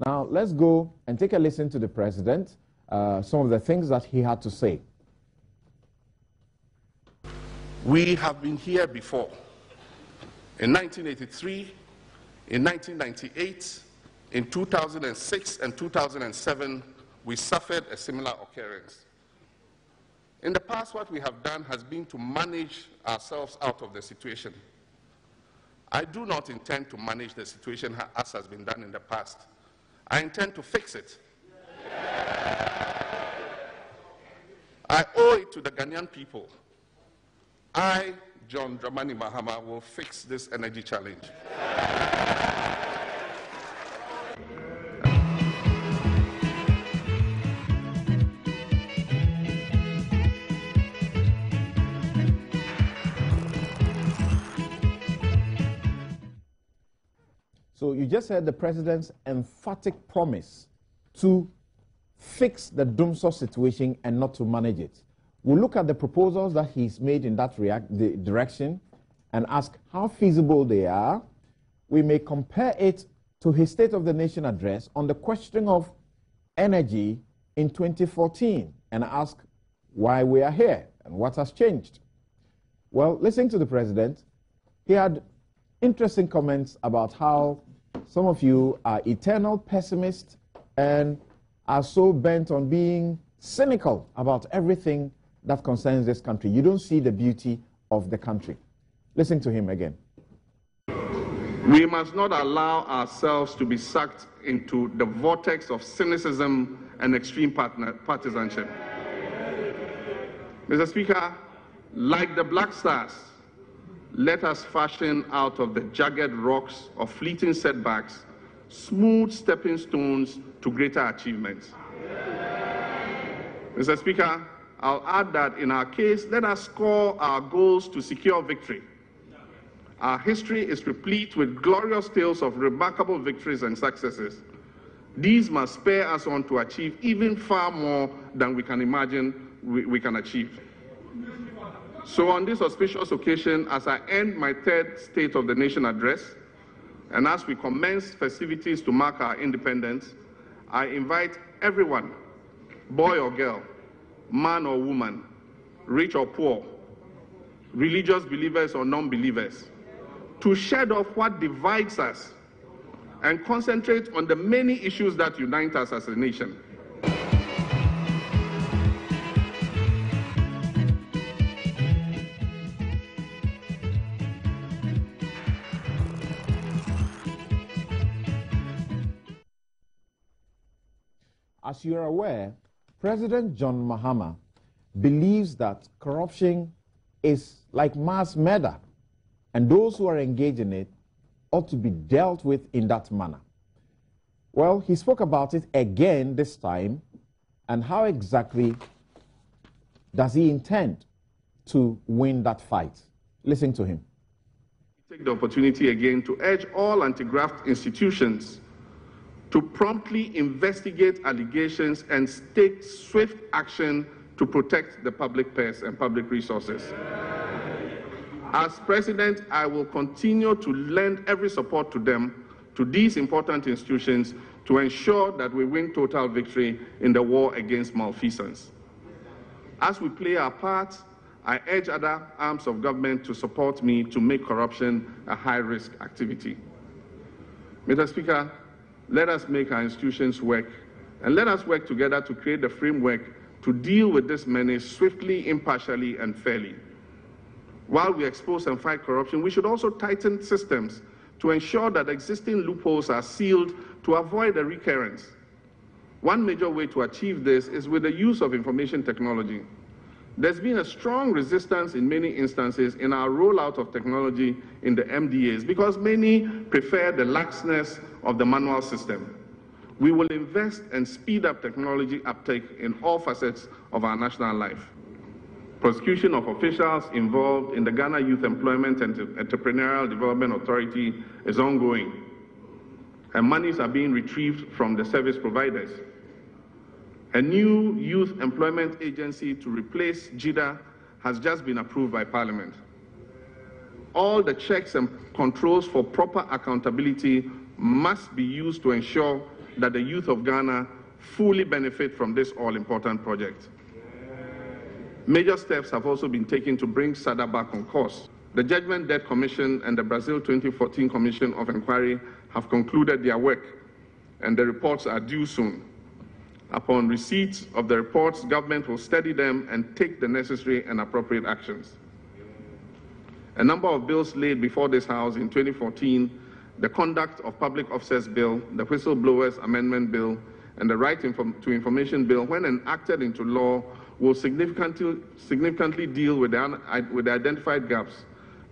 Now, let's go and take a listen to the president, some of the things that he had to say. We have been here before. In 1983, in 1998, in 2006 and 2007, we suffered a similar occurrence. In the past, what we have done has been to manage ourselves out of the situation. I do not intend to manage the situation as has been done in the past. I intend to fix it. I owe it to the Ghanaian people. I, John Dramani Mahama, will fix this energy challenge. So you just heard the president's emphatic promise to fix the Dumsor situation and not to manage it. We'll look at the proposals that he's made in that direction and ask how feasible they are. We may compare it to his State of the Nation address on the question of energy in 2014 and ask why we are here and what has changed. Well, listening to the president, he had interesting comments about how some of you are eternal pessimists and are so bent on being cynical about everything that concerns this country. You don't see the beauty of the country. Listen to him again. We must not allow ourselves to be sucked into the vortex of cynicism and extreme partisanship. Mr. Speaker, like the Black Stars, let us fashion out of the jagged rocks of fleeting setbacks smooth stepping stones to greater achievements. Mr. Speaker, I'll add that in our case, let us score our goals to secure victory. Our history is replete with glorious tales of remarkable victories and successes. These must spur us on to achieve even far more than we can imagine we can achieve. So on this auspicious occasion, as I end my third State of the Nation address, and as we commence festivities to mark our independence, I invite everyone, boy or girl, man or woman, rich or poor, religious believers or non-believers, to shed off what divides us and concentrate on the many issues that unite us as a nation. As you are aware, President John Mahama believes that corruption is like mass murder, and those who are engaged in it ought to be dealt with in that manner. Well, he spoke about it again this time, and how exactly does he intend to win that fight? Listen to him. Take the opportunity again to urge all anti-graft institutions to promptly investigate allegations and take swift action to protect the public purse and public resources. As President, I will continue to lend every support to them, to these important institutions, to ensure that we win total victory in the war against malfeasance. As we play our part, I urge other arms of government to support me to make corruption a high-risk activity. Mr. Speaker, let us make our institutions work, and let us work together to create the framework to deal with this menace swiftly, impartially, and fairly. While we expose and fight corruption, we should also tighten systems to ensure that existing loopholes are sealed to avoid a recurrence. One major way to achieve this is with the use of information technology. There's been a strong resistance in many instances in our rollout of technology in the MDAs because many prefer the laxness of the manual system. We will invest and speed up technology uptake in all facets of our national life. Prosecution of officials involved in the Ghana Youth Employment and Entrepreneurial Development Authority is ongoing, and monies are being retrieved from the service providers. A new youth employment agency to replace JIDA has just been approved by Parliament. All the checks and controls for proper accountability must be used to ensure that the youth of Ghana fully benefit from this all-important project. Major steps have also been taken to bring SADA back on course. The Judgment Debt Commission and the Brazil 2014 Commission of Inquiry have concluded their work, and the reports are due soon. Upon receipt of the reports, government will study them and take the necessary and appropriate actions. A number of bills laid before this House in 2014, the Conduct of Public Officers Bill, the Whistleblowers Amendment Bill, and the Right to Information Bill, when enacted into law, will significantly deal with the identified gaps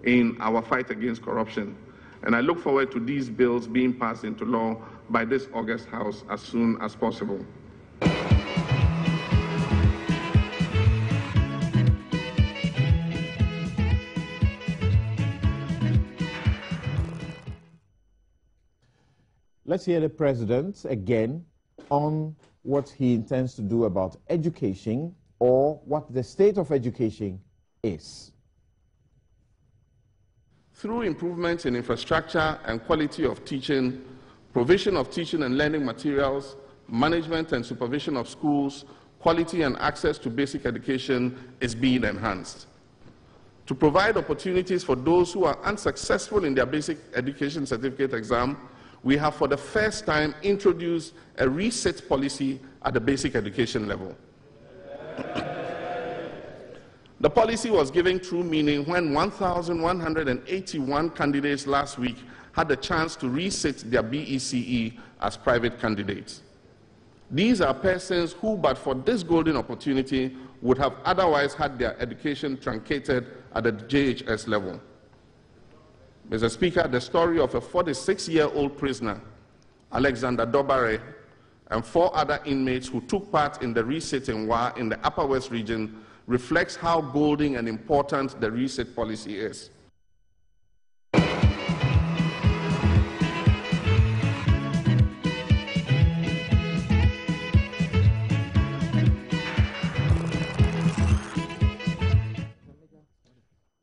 in our fight against corruption. And I look forward to these bills being passed into law by this August House as soon as possible. Let's hear the President again on what he intends to do about education, or what the state of education is. Through improvements in infrastructure and quality of teaching, provision of teaching and learning materials, management and supervision of schools, quality and access to basic education is being enhanced. To provide opportunities for those who are unsuccessful in their basic education certificate exam, we have for the first time introduced a resit policy at the basic education level. The policy was given true meaning when 1,181 candidates last week had the chance to resit their BECE as private candidates. These are persons who, but for this golden opportunity, would have otherwise had their education truncated at the JHS level. Mr. Speaker, the story of a 46-year-old prisoner, Alexander Dobare, and 4 other inmates who took part in the resitting in the Upper West region reflects how golden and important the resit policy is.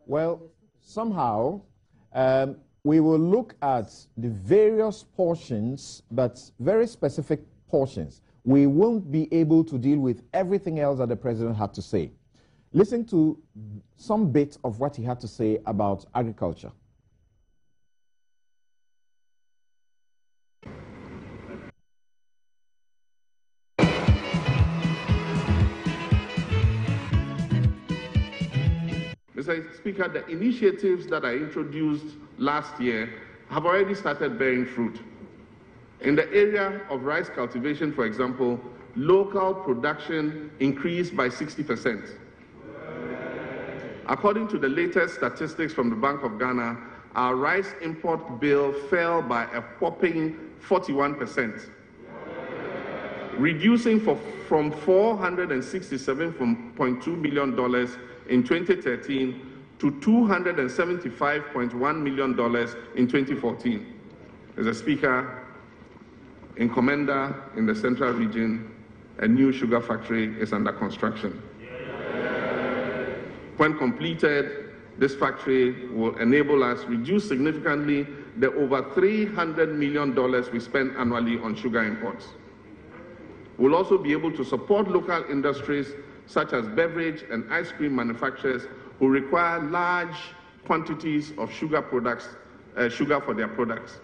Well, somehow, we will look at the various portions, but very specific portions. We won't be able to deal with everything else that the President had to say. Listen to some bit of what he had to say about agriculture. Mr. Speaker, the initiatives that I introduced last year have already started bearing fruit. In the area of rice cultivation, for example, local production increased by 60%. According to the latest statistics from the Bank of Ghana, our rice import bill fell by a whopping 41%, reducing from $467.2 million in 2013 to $275.1 million in 2014. Mr. Speaker, in Komenda, in the central region, a new sugar factory is under construction. When completed, this factory will enable us to reduce significantly the over $300 million we spend annually on sugar imports. We'll also be able to support local industries such as beverage and ice cream manufacturers who require large quantities of sugar for their products.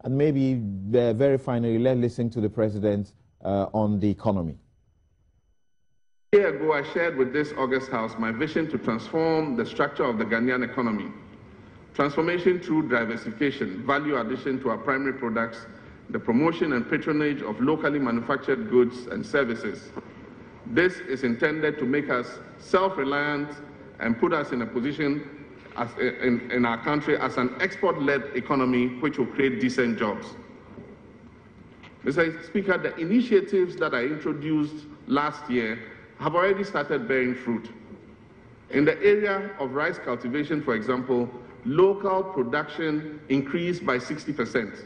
And maybe very finally, let's listen to the President on the economy. A year ago, I shared with this August House my vision to transform the structure of the Ghanaian economy. Transformation through diversification, value addition to our primary products, the promotion and patronage of locally manufactured goods and services. This is intended to make us self-reliant and put us in a position in our country as an export-led economy which will create decent jobs. Mr. Speaker, the initiatives that I introduced last year have already started bearing fruit. In the area of rice cultivation, for example, local production increased by 60%.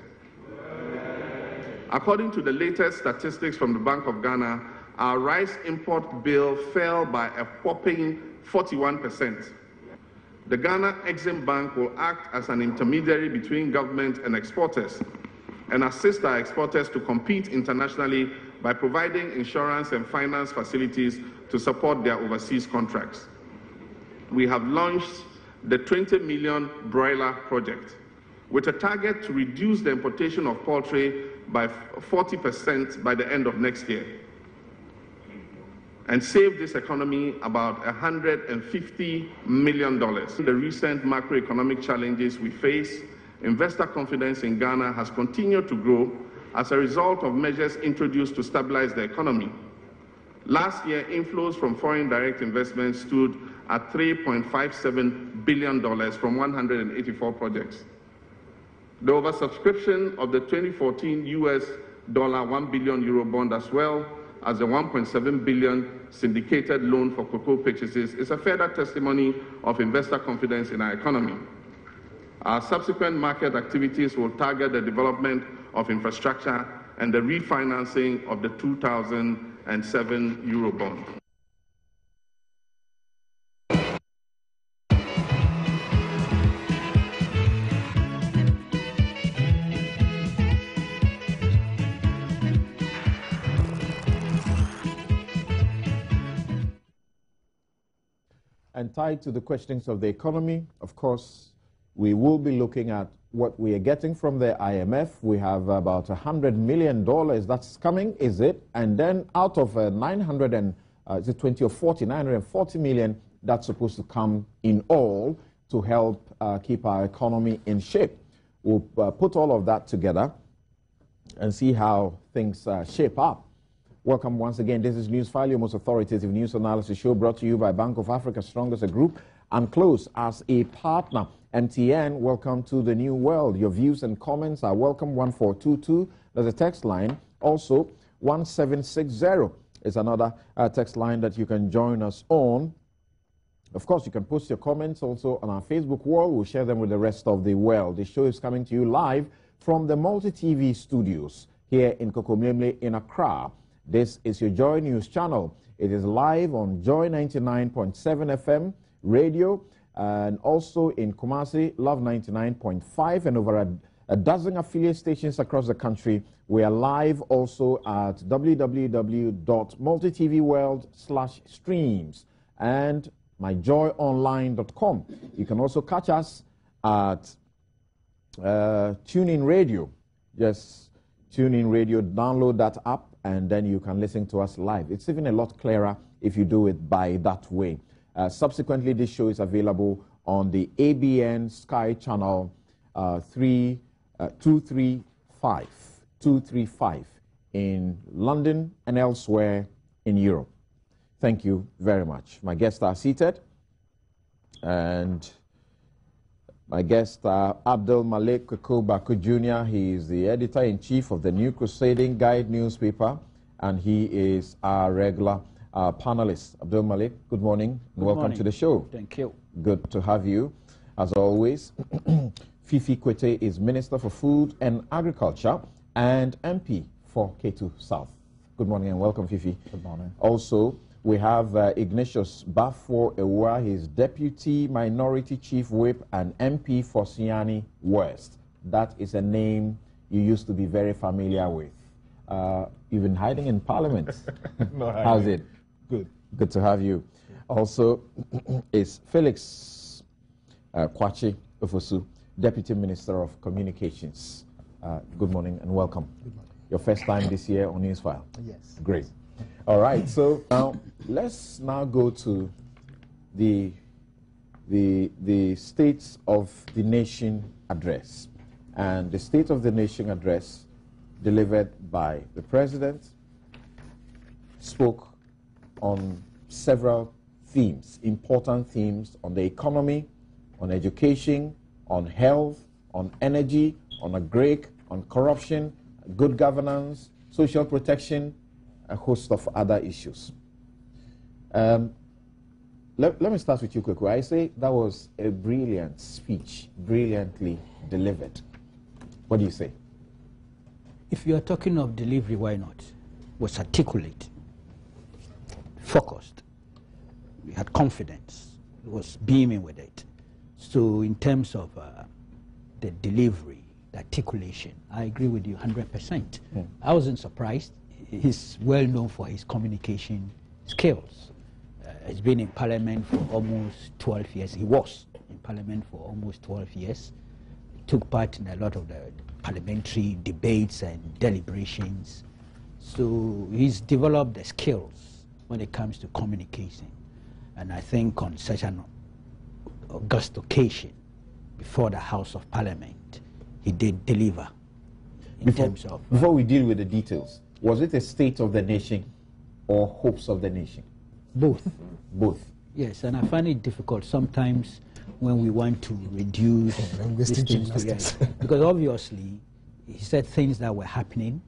According to the latest statistics from the Bank of Ghana, our rice import bill fell by a whopping 41%, The Ghana Exim Bank will act as an intermediary between government and exporters and assist our exporters to compete internationally by providing insurance and finance facilities to support their overseas contracts. We have launched the 20 million broiler project with a target to reduce the importation of poultry by 40% by the end of next year and save this economy about $150 million. The recent macroeconomic challenges we face, investor confidence in Ghana has continued to grow as a result of measures introduced to stabilize the economy. Last year, inflows from foreign direct investments stood at $3.57 billion from 184 projects. The oversubscription of the 2014 US dollar 1 billion euro bond, as well as the 1.7 billion syndicated loan for cocoa purchases, is a further testimony of investor confidence in our economy. Our subsequent market activities will target the development of infrastructure and the refinancing of the 2007 euro bond. And tied to the questions of the economy, of course, we will be looking at what we are getting from the IMF. We have about $100 million that's coming, is it? And then out of 940 million that's supposed to come in all to help keep our economy in shape. We'll put all of that together and see how things shape up. Welcome once again. This is Newsfile, your most authoritative news analysis show, brought to you by Bank of Africa Strong as a group and close as a partner. MTN, welcome to the new world. Your views and comments are welcome. 1422, there's a text line. Also, 1760 is another text line that you can join us on. Of course, you can post your comments also on our Facebook wall. We'll share them with the rest of the world. The show is coming to you live from the Multi-TV studios here in Kokomlemle in Accra. This is your Joy News channel. It is live on Joy 99.7 FM radio and also in Kumasi, Love 99.5 and over a dozen affiliate stations across the country. We are live also at www.multitvworld/streams and myjoyonline.com. You can also catch us at TuneIn Radio. Just TuneIn Radio, download that app, and then you can listen to us live. It's even a lot clearer if you do it by that way. Subsequently, this show is available on the ABN Sky Channel 235 in London and elsewhere in Europe. Thank you very much. My guests are seated, and my guest, Abdul Malik Baku Jr., he is the editor-in-chief of the New Crusading Guide newspaper, and he is our regular panelist. Abdul Malik, good morning, and welcome to the show. Thank you. Good to have you, as always. Fifi Kwete is Minister for Food and Agriculture and MP for Ketu South. Good morning and welcome, Fifi. Good morning. Also, we have Ignatius Bafo Ewa, his Deputy Minority Chief Whip and MP for Siani West. That is a name you used to be very familiar with. You've been hiding in Parliament. No, how's it? Good. Good to have you. Also is Felix Kwachi Ofosu, Deputy Minister of Communications. Good morning and welcome. Good morning. Your first time this year on Newsfile? Yes. Great. All right, so now let's now go to the State of the Nation address. And the State of the Nation address delivered by the President spoke on several themes, important themes on the economy, on education, on health, on energy, on agric, on corruption, good governance, social protection, a host of other issues. Let me start with you, Kweku. I say that was a brilliant speech, brilliantly delivered. What do you say? If you are talking of delivery, why not? It was articulate, focused. We had confidence. It was beaming with it. So in terms of the delivery, the articulation, I agree with you 100%. I wasn't surprised. He's well known for his communication skills. He's been in Parliament for almost 12 years. He was in Parliament for almost 12 years. He took part in a lot of the parliamentary debates and deliberations. So he's developed the skills when it comes to communicating. And I think on such an august occasion before the House of Parliament, he did deliver in terms of... Before we deal with the details, was it a state of the nation or hopes of the nation? Both. Both. Yes, and I find it difficult sometimes when we want to reduce these things together. Because obviously, he said things that were happening.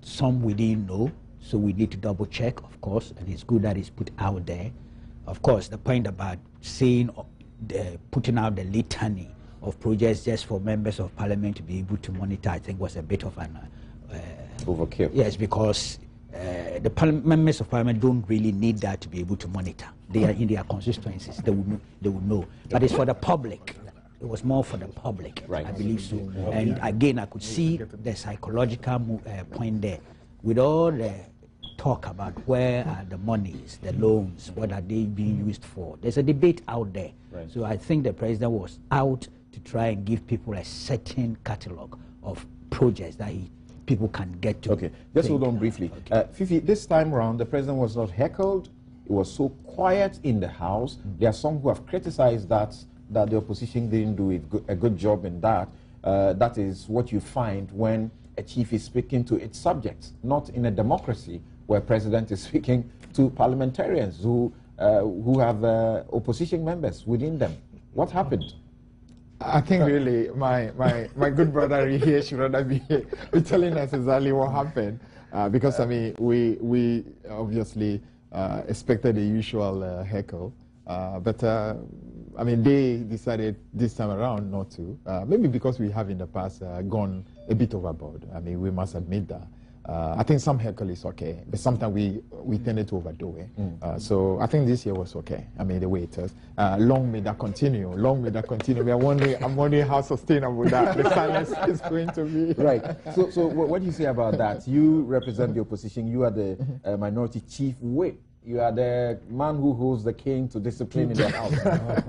Some we didn't know, so we need to double check, of course, and it's good that it's put out there. Of course, the point about saying, putting out the litany of projects just for members of Parliament to be able to monitor, I think was a bit of an... overkill. Yes, because the members of Parliament don't really need that to be able to monitor. They are in their constituencies, they would know. But it's for the public. It was more for the public, right. I believe so. And again, I could see the psychological point there. With all the talk about where are the monies, the loans, what are they being used for, there's a debate out there. Right. So I think the president was out to try and give people a certain catalogue of projects that people can get to. Okay, just hold on briefly. Okay. Fifi, this time around, the president was not heckled. It was so quiet in the House. There are some who have criticized that the opposition didn't do a good job in that. That is what you find when a chief is speaking to its subjects, not in a democracy where president is speaking to parliamentarians who have opposition members within them. What happened? I think really my good brother here should rather be telling us exactly what happened, because I mean we obviously expected the usual heckle, but I mean they decided this time around not to, maybe because we have in the past gone a bit overboard. I mean we must admit that. I think some heckle is okay, but sometimes we tended to overdo it. So I think this year was okay. I mean, the way it is. Long may that continue. Long may that continue. I'm wondering how sustainable that the silence is going to be. Right. So what do you say about that? You represent the opposition. You are the minority chief whip. You are the man who holds the cane to discipline in the House.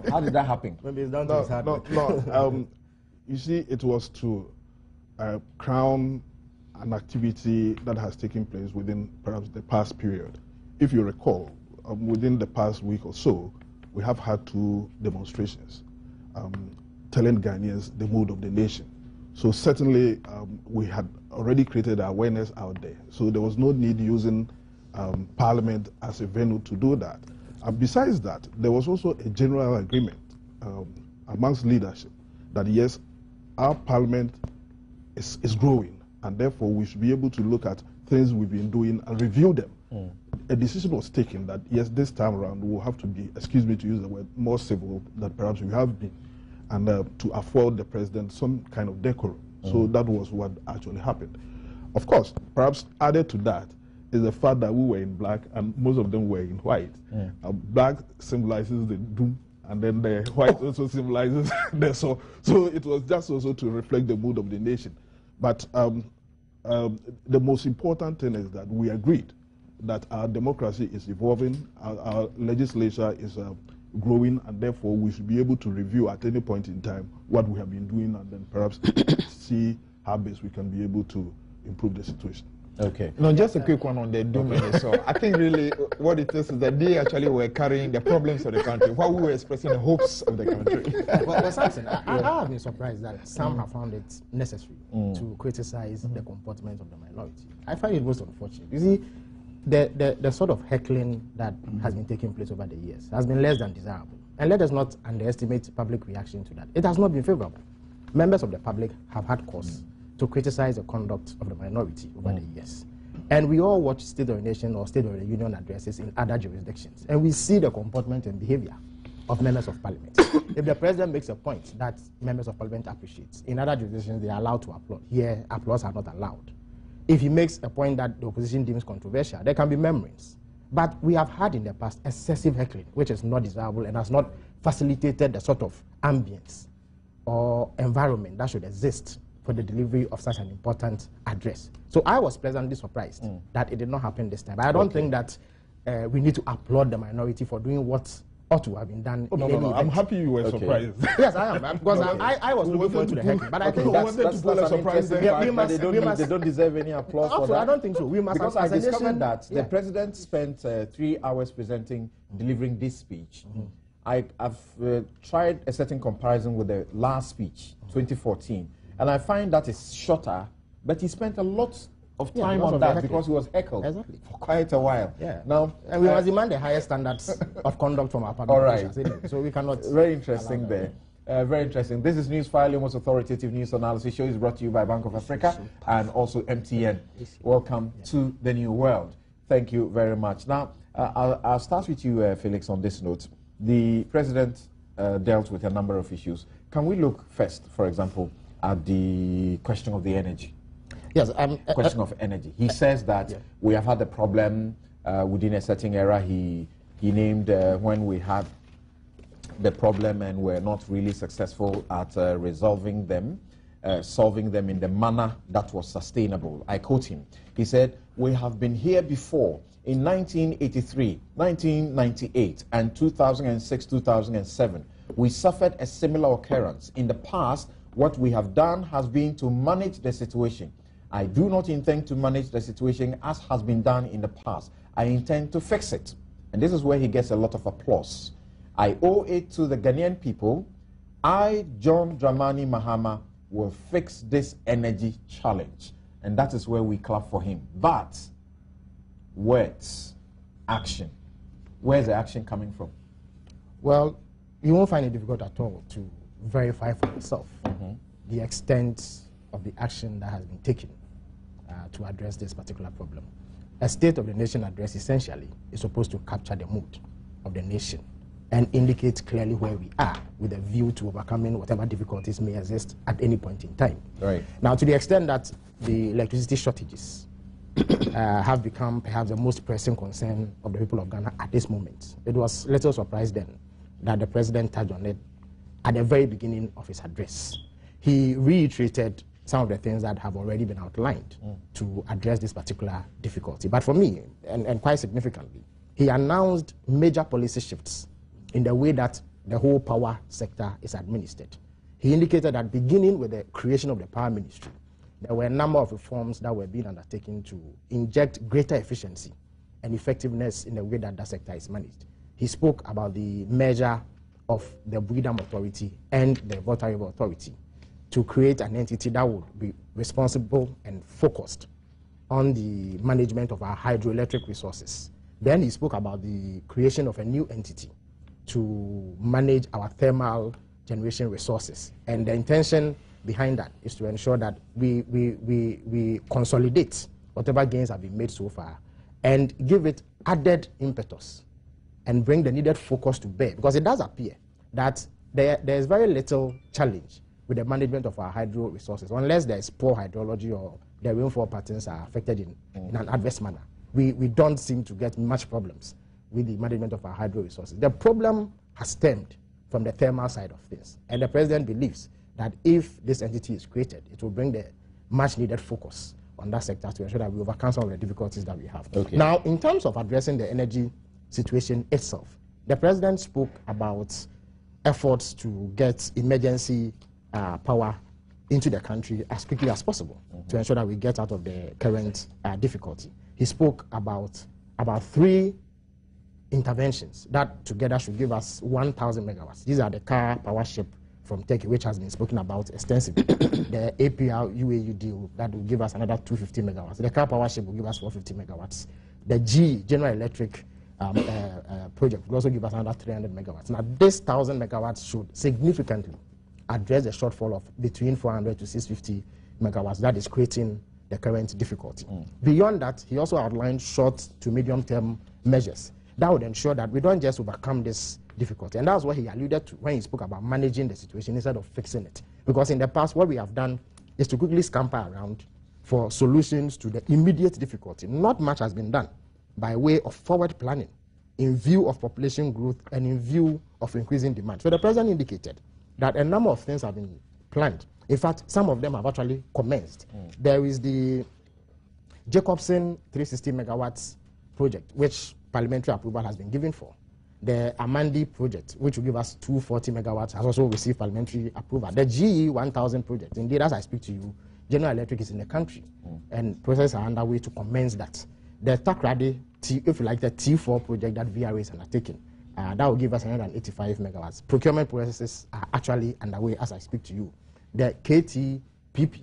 How did that happen? Maybe it's down to his hard. You see, it was to crown an activity that has taken place within perhaps the past period. If you recall, within the past week or so, we have had 2 demonstrations telling Ghanaians the mood of the nation. So certainly we had already created awareness out there. So there was no need using Parliament as a venue to do that. Besides that, there was also a general agreement amongst leadership that yes, our Parliament is growing, and therefore we should be able to look at things we've been doing and review them. A decision was taken that yes, this time around we'll have to be, excuse me to use the word, more civil than perhaps we have been, and to afford the president some kind of decorum. So that was what actually happened. Of course, perhaps added to that is the fact that we were in black and most of them were in white. Black symbolizes the doom, and then the white also symbolizes the so it was just also to reflect the mood of the nation. But the most important thing is that we agreed that our democracy is evolving, our legislature is growing, and therefore we should be able to review at any point in time what we have been doing and then perhaps see how best we can be able to improve the situation. Okay. No, just a quick one on the doom and so. I think really what it is that they actually were carrying the problems of the country while we were expressing the hopes of the country. well, Samson, I have been surprised that some have found it necessary to criticize the comportment of the minority. I find it most unfortunate. You see, the sort of heckling that has been taking place over the years has been less than desirable. And let us not underestimate public reaction to that. It has not been favorable. Members of the public have had cause to criticize the conduct of the minority over the years. And we all watch State of the Nation or State of the Union addresses in other jurisdictions, and we see the comportment and behavior of members of Parliament. If the president makes a point that members of Parliament appreciate, in other jurisdictions they are allowed to applaud. Here, applause are not allowed. If he makes a point that the opposition deems controversial, there can be murmurings. But we have had in the past excessive heckling, which is not desirable and has not facilitated the sort of ambience or environment that should exist for the delivery of such an important address. So I was pleasantly surprised that it did not happen this time. But I don't think that we need to applaud the minority for doing what ought to have been done. Oh, no. I'm happy you were surprised. Yes, I am, because I was looking forward to the heckling. But I think that's they don't deserve any applause for that. I don't think so. We must, because I discovered that the president spent 3 hours delivering this speech. I've tried a certain comparison with the last speech, 2014, and I find that it's shorter, but he spent a lot of time on that because he was heckled for quite a while. Now, and we must demand the highest standards of conduct from our public officials. So we cannot. Very interesting there. Very interesting. This is Newsfile, your most authoritative news analysis show. Is brought to you by Bank of Africa and also MTN. Welcome to the new world. Thank you very much. Now, I'll start with you, Felix, on this note. The president dealt with a number of issues. Can we look first, for example, at the question of the energy? Yes, question of energy. He says that we have had a problem within a certain era. He named when we had the problem and we're not really successful at resolving them, solving them in the manner that was sustainable. I quote him. He said, "We have been here before in 1983, 1998, and 2006, 2007. We suffered a similar occurrence. In the past, what we have done has been to manage the situation. I do not intend to manage the situation as has been done in the past. I intend to fix it." And this is where he gets a lot of applause. "I owe it to the Ghanaian people. I, John Dramani Mahama, will fix this energy challenge." And that is where we clap for him. But words, action. Where's the action coming from? Well, you won't find it difficult at all to verify for yourself the extent of the action that has been taken to address this particular problem. A State of the Nation address essentially is supposed to capture the mood of the nation and indicate clearly where we are with a view to overcoming whatever difficulties may exist at any point in time. Right. Now, to the extent that the electricity shortages have become perhaps the most pressing concern of the people of Ghana at this moment, it was little surprise then that the president touched on it at the very beginning of his address. He reiterated some of the things that have already been outlined to address this particular difficulty. But for me, and quite significantly, he announced major policy shifts in the way that the whole power sector is administered. He indicated that beginning with the creation of the power ministry, there were a number of reforms that were being undertaken to inject greater efficiency and effectiveness in the way that that sector is managed. He spoke about the merger of the Freedom Authority and the Water River Authority to create an entity that would be responsible and focused on the management of our hydroelectric resources. Then he spoke about the creation of a new entity to manage our thermal generation resources. And the intention behind that is to ensure that we consolidate whatever gains have been made so far and give it added impetus and bring the needed focus to bear. Because it does appear that there is very little challenge with the management of our hydro resources, unless there is poor hydrology or the rainfall patterns are affected in an adverse manner. We don't seem to get much problems with the management of our hydro resources. The problem has stemmed from the thermal side of things. And the president believes that if this entity is created, it will bring the much needed focus on that sector to ensure that we overcome some of the difficulties that we have. Okay. Now, in terms of addressing the energy situation itself, the president spoke about efforts to get emergency power into the country as quickly as possible to ensure that we get out of the current difficulty. He spoke about 3 interventions that together should give us 1,000 megawatts. These are the car power ship from Turkey, which has been spoken about extensively. The APR UAU deal that will give us another 250 megawatts. The car power ship will give us 450 megawatts. The General Electric project will also give us another 300 megawatts. Now, this 1,000 megawatts should significantly address the shortfall of between 400 to 650 megawatts that is creating the current difficulty. Beyond that, he also outlined short to medium-term measures that would ensure that we don't just overcome this difficulty. And that's what he alluded to when he spoke about managing the situation instead of fixing it. Because in the past, what we have done is to quickly scamper around for solutions to the immediate difficulty. Not much has been done by way of forward planning in view of population growth and in view of increasing demand. So the president indicated that a number of things have been planned. In fact, some of them have actually commenced. There is the Jacobson 360 megawatts project, which parliamentary approval has been given for. The Amandi project, which will give us 240 megawatts, has also received parliamentary approval. The GE 1000 project, indeed, as I speak to you, General Electric is in the country, and processes are underway to commence that. The Takrady, if you like, the T4 project that VRA is undertaking, that will give us 185 megawatts. Procurement processes are actually underway as I speak to you. The KTPP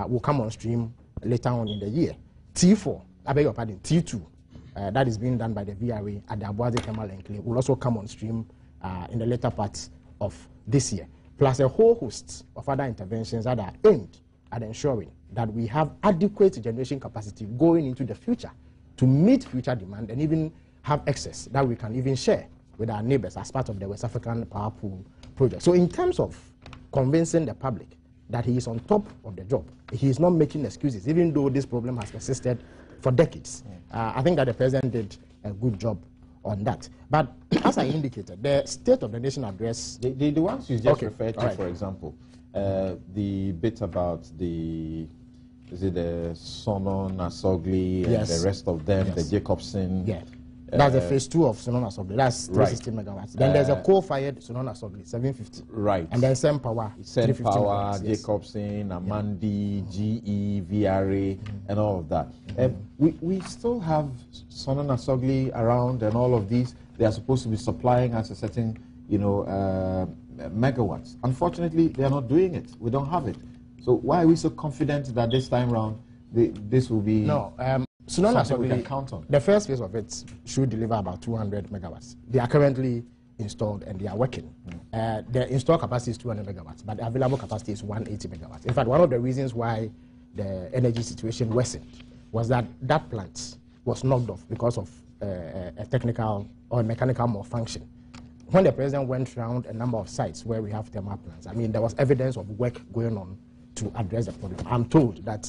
will come on stream later on in the year. T4, I beg your pardon, T2, that is being done by the VRA at the Abuazi Thermal Enclave, will also come on stream in the later parts of this year. Plus a whole host of other interventions that are aimed at ensuring that we have adequate generation capacity going into the future to meet future demand and even have excess that we can even share with our neighbors as part of the West African Power Pool project. So in terms of convincing the public that he is on top of the job, he is not making excuses, even though this problem has persisted for decades. I think that the president did a good job on that. But as I indicated, the State of the Nation address... The ones you just referred to, for example, the bit about the Sonon Asogli and the rest of them, the Jacobson... Yeah. That's the phase 2 of Sonon Asogli. That's 360 megawatts. Then there's a coal-fired Sonon Asogli, 750. Right. And then Sen Power, 350 megawatts, Jacobson, Amandi, GE, VRA, and all of that. We still have Sonon Asogli around, and all of these. They are supposed to be supplying us a certain, megawatts. Unfortunately, they are not doing it. We don't have it. So why are we so confident that this time round this will be... No. Sonon Asogli, we can count on. The first phase of it should deliver about 200 megawatts. They are currently installed and they are working. The installed capacity is 200 megawatts, but the available capacity is 180 megawatts. In fact, one of the reasons why the energy situation worsened was that that plant was knocked off because of a technical or a mechanical malfunction. When the president went around a number of sites where we have thermal plants, I mean, there was evidence of work going on to address the problem. I'm told that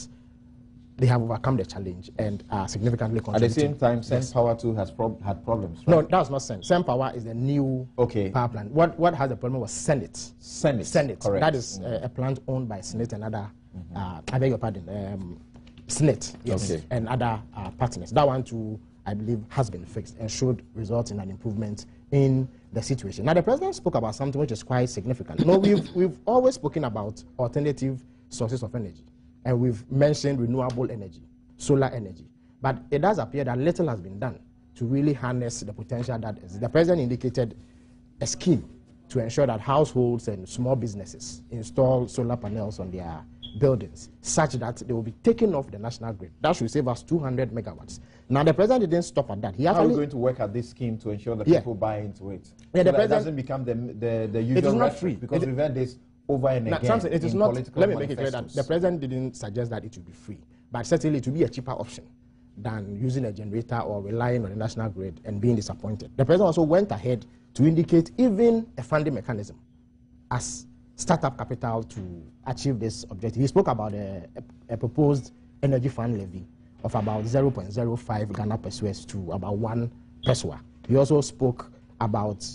they have overcome the challenge and are significantly contributing. At the same time, Sen Power too has had problems, right? No, that's not Sen. Sen Power is the new power plant. What has the problem was Senate. Senate. Correct. That is a plant owned by Senate and other, I beg your pardon, Senate, yes, and other partners. That one too, I believe, has been fixed and should result in an improvement in the situation. Now, the president spoke about something which is quite significant. No, we've always spoken about alternative sources of energy. And we've mentioned renewable energy, solar energy. But it does appear that little has been done to really harness the potential that is. The president indicated a scheme to ensure that households and small businesses install solar panels on their buildings, such that they will be taken off the national grid. That should save us 200 megawatts. Now, the president didn't stop at that. How are we going to work at this scheme to ensure that people buy into it? So that it doesn't become the usual... It is not free. Because we've had this over and again. It is not. Let me make it clear that the president didn't suggest that it should be free, but certainly it would be a cheaper option than using a generator or relying on the national grid and being disappointed. The president also went ahead to indicate even a funding mechanism as startup capital to achieve this objective. He spoke about a proposed energy fund levy of about 0.05 Ghana pesos to about 1 peso. He also spoke about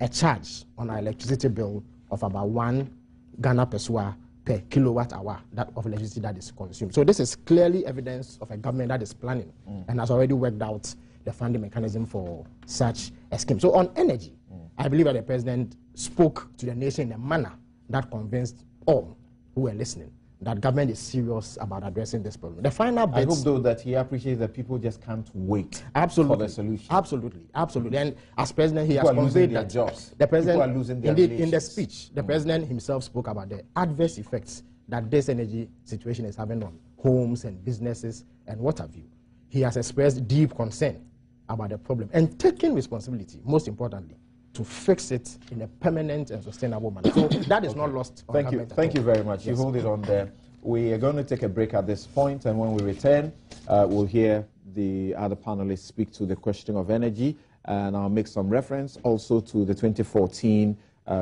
a charge on our electricity bill of about 1 Ghana peso per kilowatt hour of electricity that is consumed. So this is clearly evidence of a government that is planning and has already worked out the funding mechanism for such a scheme. So on energy, I believe that the president spoke to the nation in a manner that convinced all who were listening that government is serious about addressing this problem. The final bit... I hope, though, that he appreciates that people just can't wait for the solution. Absolutely. And as president, he has conveyed that jobs. The president, people are losing their indeed, in the speech, the president himself spoke about the adverse effects that this energy situation is having on homes and businesses and what have you. He has expressed deep concern about the problem and taking responsibility, most importantly, to fix it in a permanent and sustainable manner. So that is not lost on government. Thank you very much. Yes. You hold it on there. We are going to take a break at this point, and when we return, we'll hear the other panelists speak to the question of energy, and I'll make some reference also to the 2014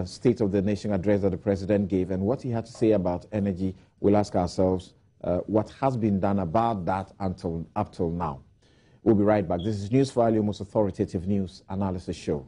State of the Nation address that the president gave and what he had to say about energy. We'll ask ourselves what has been done about that up till now. We'll be right back. This is Newsfile, your most authoritative news analysis show.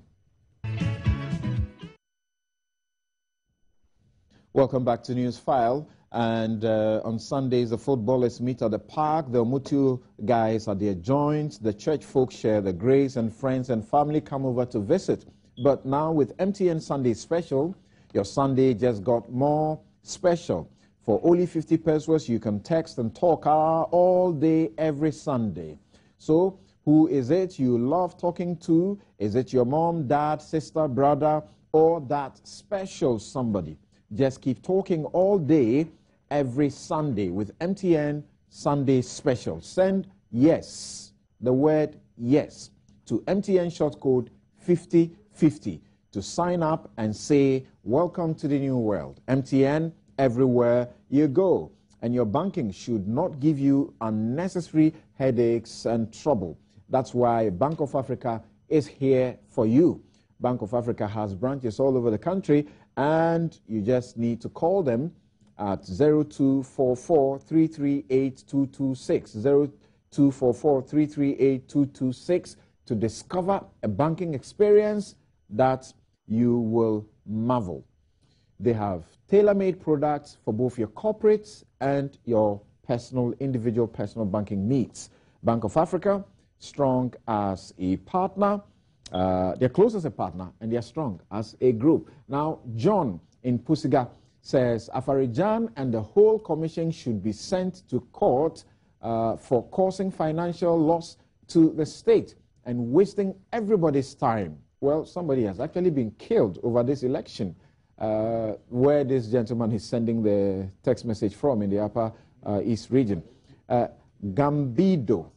Welcome back to Newsfile. And on Sundays, the footballers meet at the park. The Omutu guys are their joints. The church folks share the grace, and friends and family come over to visit. But now with MTN Sunday Special, your Sunday just got more special. For only 50 pesos, you can text and talk all day, every Sunday. So who is it you love talking to? Is it your mom, dad, sister, brother, or that special somebody? Just keep talking all day, every Sunday with MTN Sunday Special. Send yes, the word yes, to MTN short code 5050 to sign up and say, welcome to the new world. MTN, everywhere you go. And your banking should not give you unnecessary headaches and trouble. That's why Bank of Africa is here for you. Bank of Africa has branches all over the country, and you just need to call them at 0244 338 226, 0244 338 226 to discover a banking experience that you will marvel. They have tailor-made products for both your corporate and your individual personal banking needs. Bank of Africa, strong as a partner. They're close as a partner, and they're strong as a group. Now, John in Pusiga says Afarijan and the whole commission should be sent to court for causing financial loss to the state and wasting everybody's time. Well, somebody has actually been killed over this election, where this gentleman is sending the text message from in the upper East region. Gambedo,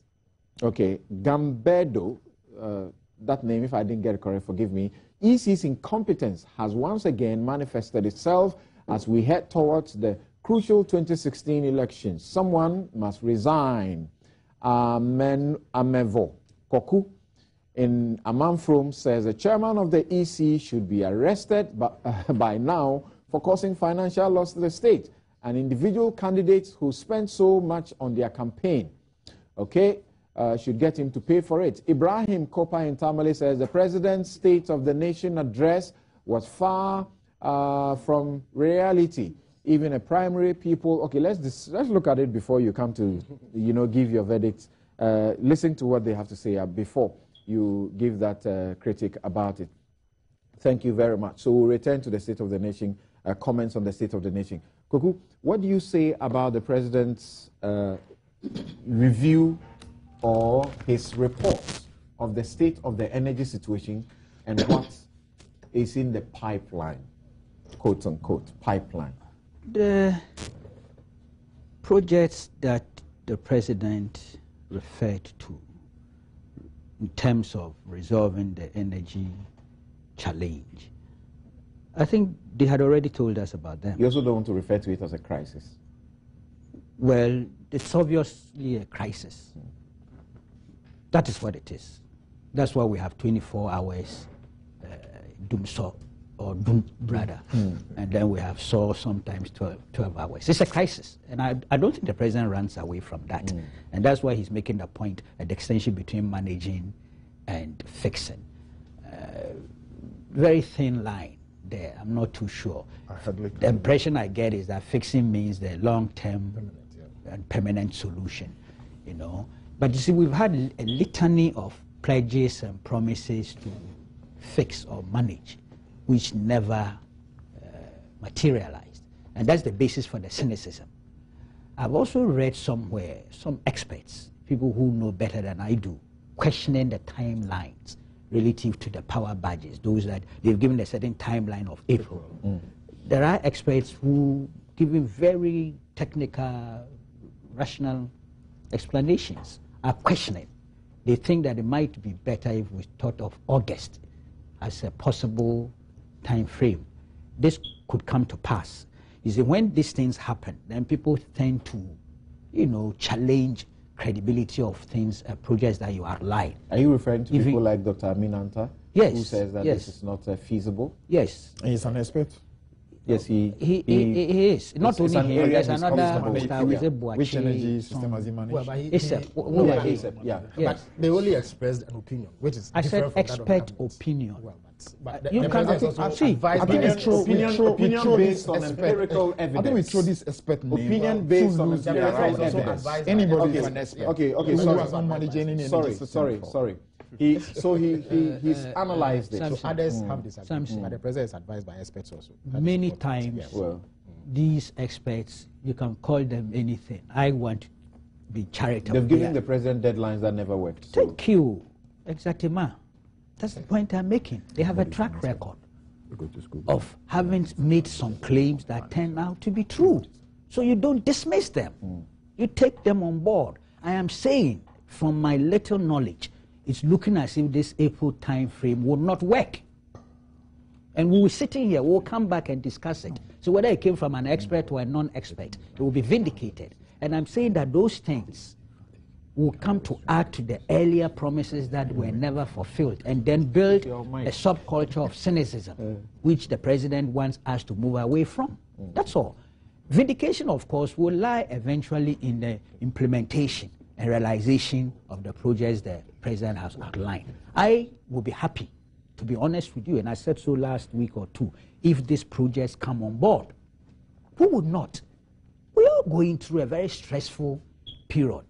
that name, if I didn't get it correct, forgive me. EC's incompetence has once again manifested itself as we head towards the crucial 2016 elections. Someone must resign. Amevo Koku in Amanfrom says the chairman of the EC should be arrested by now for causing financial loss to the state and individual candidates who spent so much on their campaign. Should get him to pay for it. Ibrahim Kopa in Tamale says the president's State of the Nation address was far from reality. Even a primary people. Okay, let's look at it before you come to, give your verdict. Listen to what they have to say before you give that critique about it. Thank you very much. So we'll return to the State of the Nation, comments on the State of the Nation. Koku, what do you say about the president's review or his report of the state of the energy situation and what is in the pipeline, quote unquote, pipeline? The projects that the president referred to in terms of resolving the energy challenge, I think they had already told us about them. You also don't want to refer to it as a crisis? Well, it's obviously a crisis. That is what it is. That's why we have 24 hours doomsaw or doom brother, and then we have saw sometimes 12 hours. It's a crisis, and I don't think the president runs away from that. And that's why he's making the point, a distinction between managing and fixing. Very thin line there. I'm not too sure. The impression I get is that fixing means the long-term and permanent solution, But you see, we've had a litany of pledges and promises to fix or manage, which never materialized. And that's the basis for the cynicism. I've also read somewhere, some experts, people who know better than I do, questioning the timelines relative to the power badges, those that they've given a certain timeline of April. There are experts who give very technical, rational explanations, are questioning. They think that it might be better if we thought of August as a possible time frame. This could come to pass. You see, when these things happen, then people tend to, challenge credibility of things, projects that you outline. Are you referring to people like Dr. Aminanta? Yes. Who says that this is not feasible? Yes. He's an expert. Yes, he is. Not it's only him, there's another Mr. Which energy system has he managed? Well, but Yes. but they only expressed an opinion, which is I said different from that of expert government. opinion. Well, but You the can president also see. advised I think by opinion based on empirical evidence. I think we throw this expert name. Opinion based on the empirical president also evidence. advised by Anybody experts. is an expert. Okay, Who sorry. has not managed any energy system before. Sorry. He's analyzed it. So others have disagreed, Samson. but the president is advised by experts also. Many times, Yes. Well, these experts, you can call them anything. I want to be charitable. they've given here. the president deadlines that never worked. So. Thank you. Exactly, ma. That's the point I'm making. They have a track record of having made some claims that turn out to be true. So you don't dismiss them. You take them on board. I am saying, from my little knowledge, it's looking as if this April time frame will not work. And we will be sitting here, we'll come back and discuss it. So whether it came from an expert or a non-expert, it will be vindicated. And I'm saying that those things will come to add to the earlier promises that were never fulfilled, and then build a subculture of cynicism, which the president wants us to move away from. That's all. Vindication, of course, will lie eventually in the implementation and realization of the projects the president has outlined. I will be happy, to be honest with you, and I said so last week or two, if these projects come on board. Who would not? We are going through a very stressful period.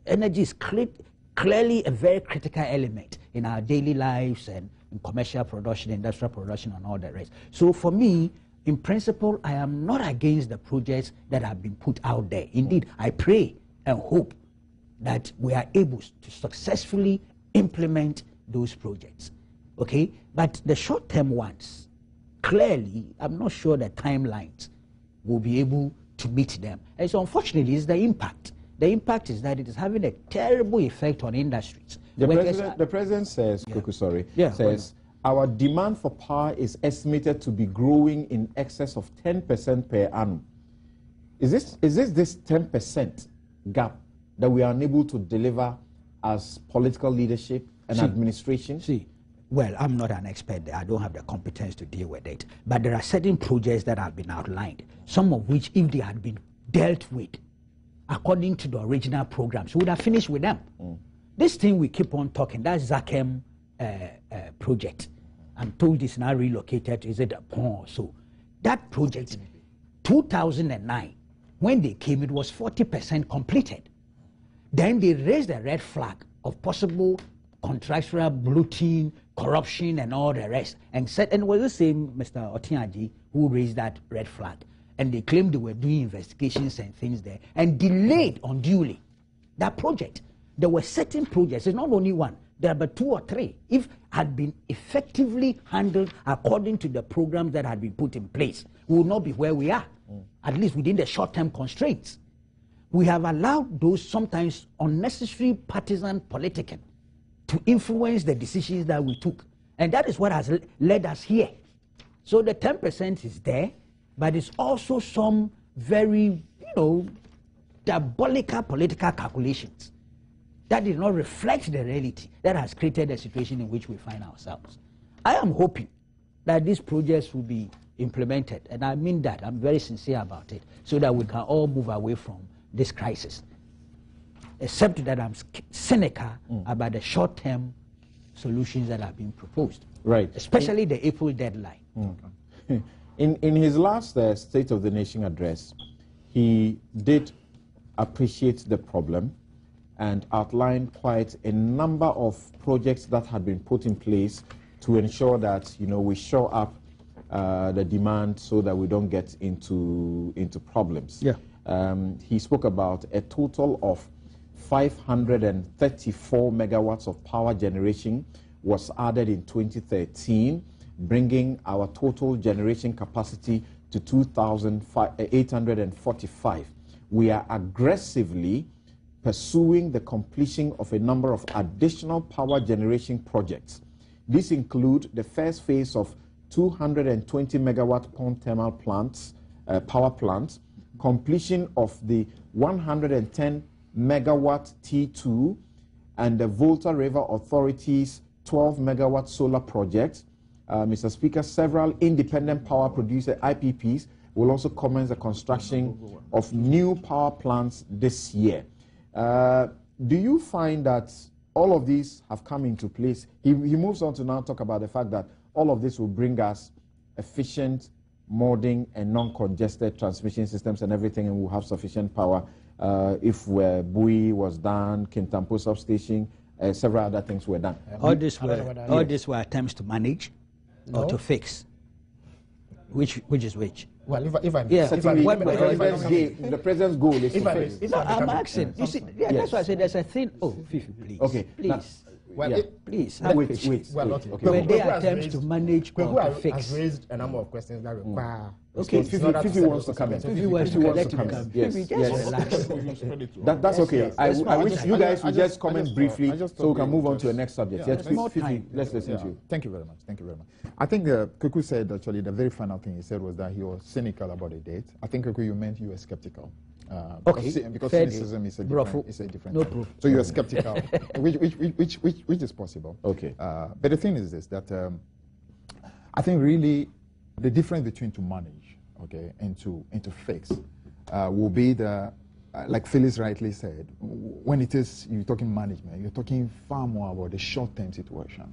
Energy is clearly a very critical element in our daily lives and in commercial production, industrial production, and all the rest. So for me, in principle, I am not against the projects that have been put out there. Indeed, I pray and hope that we are able to successfully implement those projects. Okay? But the short-term ones, clearly, I'm not sure the timelines will be able to meet them. And so unfortunately, it's the impact. The impact is that it is having a terrible effect on industries. The president says, says, our demand for power is estimated to be growing in excess of 10% per annum. Is this 10% gap that we are unable to deliver as political leadership and administration? Well, I'm not an expert there. I don't have the competence to deal with it. But there are certain projects that have been outlined, some of which, if they had been dealt with according to the original programs, we would have finished with them. This thing we keep on talking, that Zakem project, I'm told it's now relocated, is it a pond? So that project, 2009, when they came, it was 40% completed. Then they raised a red flag of possible contractual bloating, corruption, and all the rest, and said, and it was the same Mr. Otiaji who raised that red flag. And they claimed they were doing investigations and things there, and delayed unduly that project. There were certain projects, it's not only one, there are but 2 or 3, if had been effectively handled according to the programs that had been put in place, we will not be where we are, at least within the short-term constraints. We have allowed those sometimes unnecessary partisan politicking to influence the decisions that we took. And that is what has led us here. So the 10% is there, but it's also some very, diabolical political calculations that did not reflect the reality that has created the situation in which we find ourselves. I am hoping that these projects will be implemented, and I mean that, I'm very sincere about it, so that we can all move away from this crisis. Except that I'm cynical about the short-term solutions that have been proposed. Right. Especially the April deadline. In his last State of the Nation address, he did appreciate the problem and outlined quite a number of projects that had been put in place to ensure that we shore up the demand so that we don't get into problems. Yeah. He spoke about a total of 534 megawatts of power generation was added in 2013, bringing our total generation capacity to 2,845. We are aggressively pursuing the completion of a number of additional power generation projects. These include the first phase of 220 megawatt pond thermal plants, power plants, completion of the 110 megawatt T2 and the Volta River Authority's 12 megawatt solar project, Mr. Speaker, several independent power producer IPPs will also commence the construction of new power plants this year. Do you find that all of these have come into place? He moves on to now talk about the fact that all of this will bring us efficient, modern, and non-congested transmission systems and everything, and we'll have sufficient power if Bui was done, Kintampo substation, several other things were done. All these were attempts to manage or to fix. Which is which? Well, if I the president's goal is to fix. I'm asking. You see, that's why I said there's a thing. Oh, Fifi, please. Okay. Please. Well, please. Wait. Okay. Were there attempts to manage or to fix? Has raised a number of questions that require. Okay, Fifi wants to come in. Fifi wants to come. Yes. Relax. That's okay. I wish you guys would just comment briefly so we can move on to the next subject. Yes, Fifi, let's listen to you. Thank you very much. Thank you very much. I think Kuku said, actually, the very final thing he said was that he was cynical about the date. I think, Kuku, you meant you were skeptical. Because cynicism is a different no thing. proof. So you are skeptical, which is possible. Okay. But the thing is this, that I think really the difference between to manage, okay, and to fix will be the, like Phyllis rightly said, when it is you're talking management, you're talking far more about the short-term situation.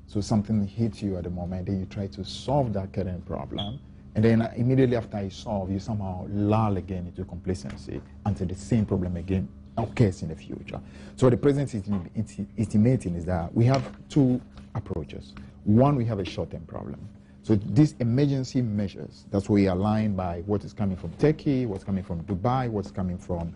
So something hits you at the moment, then you try to solve that current problem. And then immediately after you solve, you somehow lull again into complacency until the same problem again occurs in the future. So the president is intimating is that we have two approaches. One, we have a short-term problem. So these emergency measures, that's where we align by what is coming from Turkey, what's coming from Dubai, what's coming from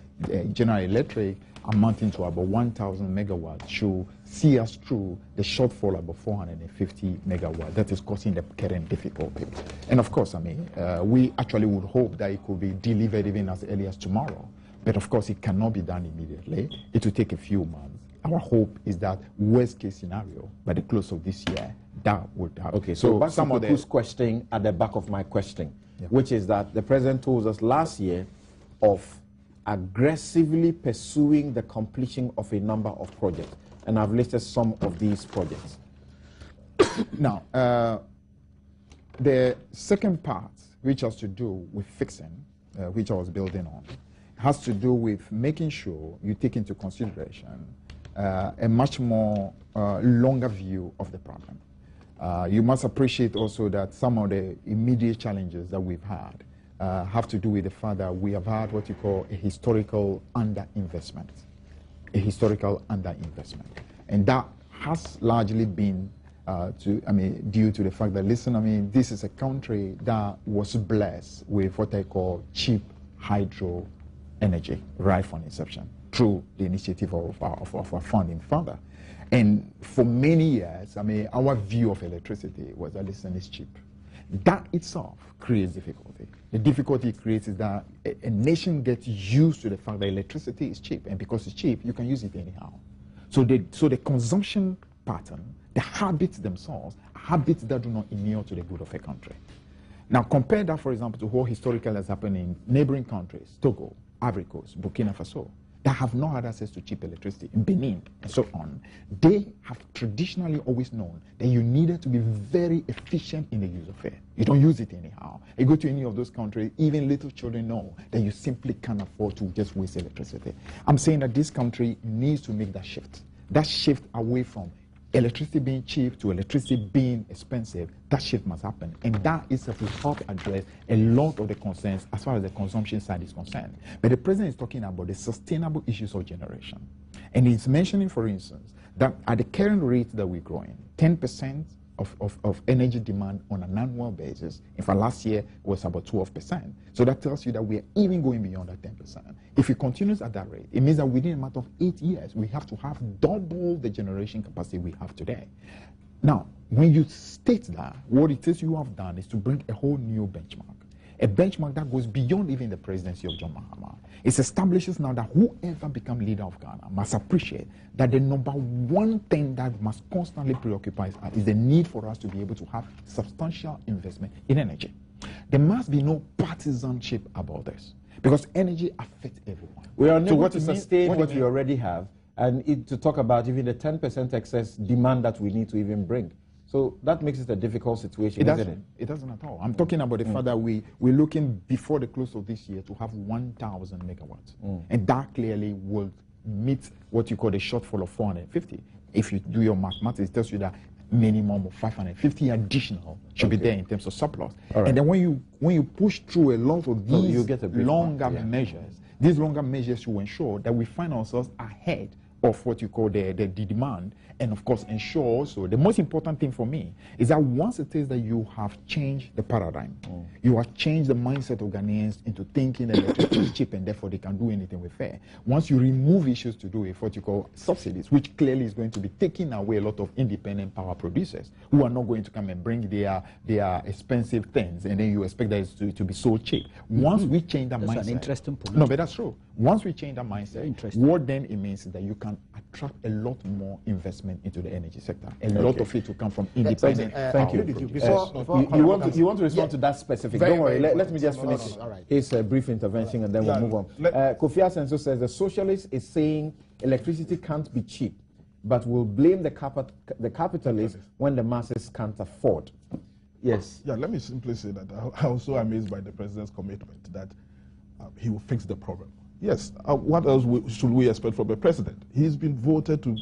General Electric, amounting to about 1,000 megawatts, should see us through the shortfall about 450 megawatts. That is causing the current difficulty. And of course, I mean, we actually would hope that it could be delivered even as early as tomorrow. But of course, it cannot be done immediately. It will take a few months. Our hope is that worst case scenario, by the close of this year, that would happen. Okay, so back to Kuku's question at the back of my question, which is that the president told us last year of aggressively pursuing the completion of a number of projects. And I've listed some of these projects. Now, the second part, which has to do with fixing, which I was building on, has to do with making sure you take into consideration a much more longer view of the problem. You must appreciate also that some of the immediate challenges that we've had have to do with the fact that we have had what you call a historical underinvestment. And that has largely been due to the fact that, listen, this is a country that was blessed with what I call cheap hydro energy right from inception through the initiative of our founding father. And for many years, our view of electricity was that, listen, it's cheap. That itself creates difficulty. The difficulty it creates is that a nation gets used to the fact that electricity is cheap, and because it's cheap, you can use it anyhow. So the consumption pattern, the habits themselves, habits that do not inure to the good of a country. Now compare that, for example, to what historically has happened in neighboring countries, Togo, Ivory Coast, Burkina Faso, that have not had access to cheap electricity, in Benin, and so on. They have traditionally always known that you needed to be very efficient in the use of it. You don't use it anyhow. You go to any of those countries, even little children know that you simply can't afford to just waste electricity. I'm saying that this country needs to make that shift away from electricity being cheap to electricity being expensive. That shift must happen. And that is to help address a lot of the concerns as far as the consumption side is concerned. But the president is talking about the sustainable issues of generation. And he's mentioning, for instance, that at the current rate that we're growing, 10% of energy demand on an annual basis. In fact, last year was about 12%. So that tells you that we are even going beyond that 10%. If it continues at that rate, it means that within a matter of 8 years, we have to have double the generation capacity we have today. Now, when you state that, what it is you have done is to bring a whole new benchmark. A benchmark that goes beyond even the presidency of John Mahama. It establishes now that whoever becomes leader of Ghana must appreciate that the number one thing that must constantly preoccupy us is the need for us to be able to have substantial investment in energy. There must be no partisanship about this, because energy affects everyone. We are unable to sustain what we already have, and to talk about even the 10% excess demand that we need to even bring. So that makes it a difficult situation, isn't it? It doesn't at all. I'm talking about the fact that we're looking before the close of this year to have 1,000 megawatts. And that clearly will meet what you call the shortfall of 450. If you do your mathematics, it tells you that minimum of 550 additional should be there in terms of surplus. Right. And then when you push through a lot of these you get a longer measures, these longer measures will ensure that we find ourselves ahead of what you call the demand, and of course ensure also, the most important thing for me is that once it is that you have changed the paradigm, you have changed the mindset of Ghanaians into thinking that electricity is cheap and therefore they can do anything with fair. Once you remove issues to do with what you call subsidies, which clearly is going to be taking away a lot of independent power producers who are not going to come and bring their expensive things, and then you expect that it's to be so cheap. Once we change that mindset, an interesting point. No, but that's true. Once we change that mindset, what then it means is that you can attract a lot more investment into the energy sector. A lot of it will come from independent. Thank you. You want to respond to that specific? Don't worry. Let me just finish his brief intervention and then we'll move on. Kofi Asenso says the socialist is saying electricity can't be cheap, but will blame the capitalists when the masses can't afford. Yes. Yeah. Let me simply say that I'm also amazed by the president's commitment that he will fix the problem. Yes, what else should we expect from the president? He's been voted to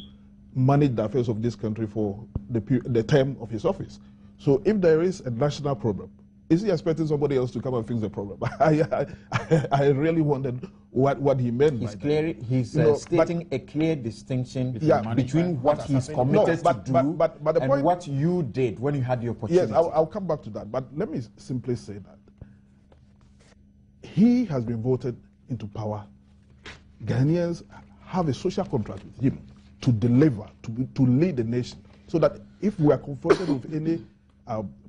manage the affairs of this country for the term of his office. So if there is a national problem, is he expecting somebody else to come and fix the problem? I really wondered what he meant by that. He's stating a clear distinction between what he's committed to do and what you did when you had the opportunity. Yes, I'll come back to that. But let me simply say that he has been voted into power. Ghanaians have a social contract with him to deliver, to lead the nation, so that if we are confronted with any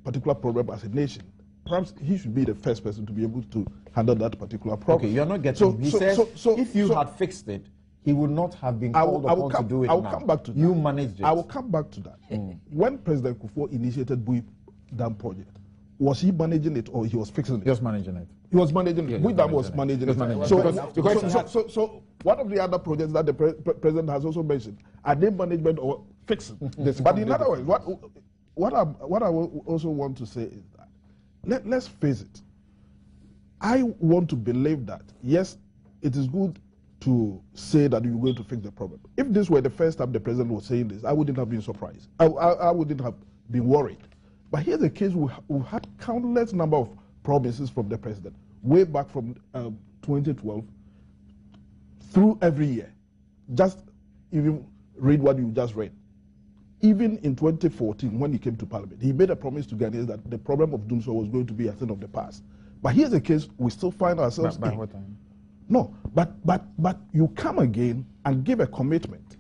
particular problem as a nation, perhaps he should be the first person to be able to handle that particular problem. Okay, you're not getting. He says if you had fixed it, he would not have been called upon to do it. I will come back to that. You managed it. I will come back to that. When President Kufuor initiated Bui Dam project, was he managing it or he was fixing it? He was managing it. He was managing it. Bui Dam was managing it. So one of the other projects that the president has also mentioned, are they management or fixing this? But in other words, what I also want to say is that let's face it. I want to believe that yes, it is good to say that you're going to fix the problem. If this were the first time the president was saying this, I wouldn't have been surprised. I wouldn't have been worried. But here's a case we had countless number of promises from the president, way back from 2012 through every year. Just even read what you just read. Even in 2014, when he came to Parliament, he made a promise to Ghanaians that the problem of Dumsor was going to be a thing of the past. But here's a case we still find ourselves By in. what time? No, but you come again and give a commitment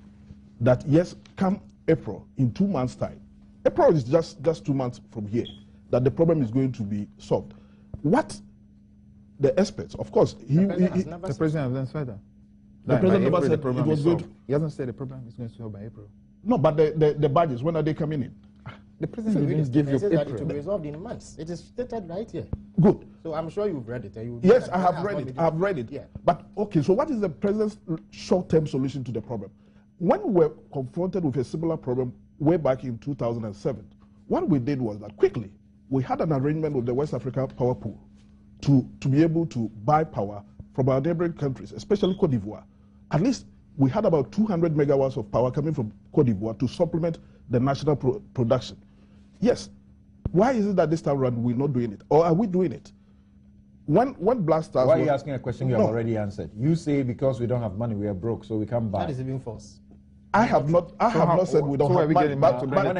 that yes, come April, in 2 months' time. April is just 2 months from here, that the problem is going to be solved. What the experts, of course, the president hasn't said that. The president never said it was going to. He hasn't said the problem is going to solve by April. No, but the budgets, when are they coming in? The president didn't give you that it will April. be resolved in months. It is stated right here. Good. So I'm sure you've read it. Yes, I have read it. I have read it. Yeah. But okay, so what is the president's short-term solution to the problem? When we were confronted with a similar problem way back in 2007, what we did was that quickly we had an arrangement with the West Africa Power Pool to be able to buy power from our neighboring countries, especially Cote d'Ivoire. At least we had about 200 megawatts of power coming from Cote d'Ivoire to supplement the national production. Yes. Why is it that this time around we're not doing it? Or are we doing it? When Black Stars... Why are you asking a question you have already answered? You say because we don't have money, we are broke, so we can't buy. That is even false. I have not said we don't have money. When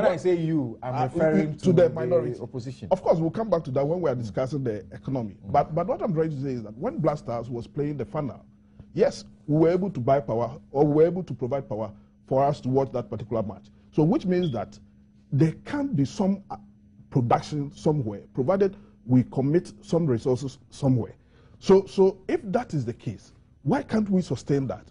I say you, I'm referring to the minority opposition. Of course, we'll come back to that when we are discussing the economy. But what I'm trying to say is that when Black Stars was playing the funnel, yes, we were able to buy power, or we were able to provide power for us to watch that particular match. So which means that there can be some production somewhere, provided we commit some resources somewhere. So if that is the case, why can't we sustain that?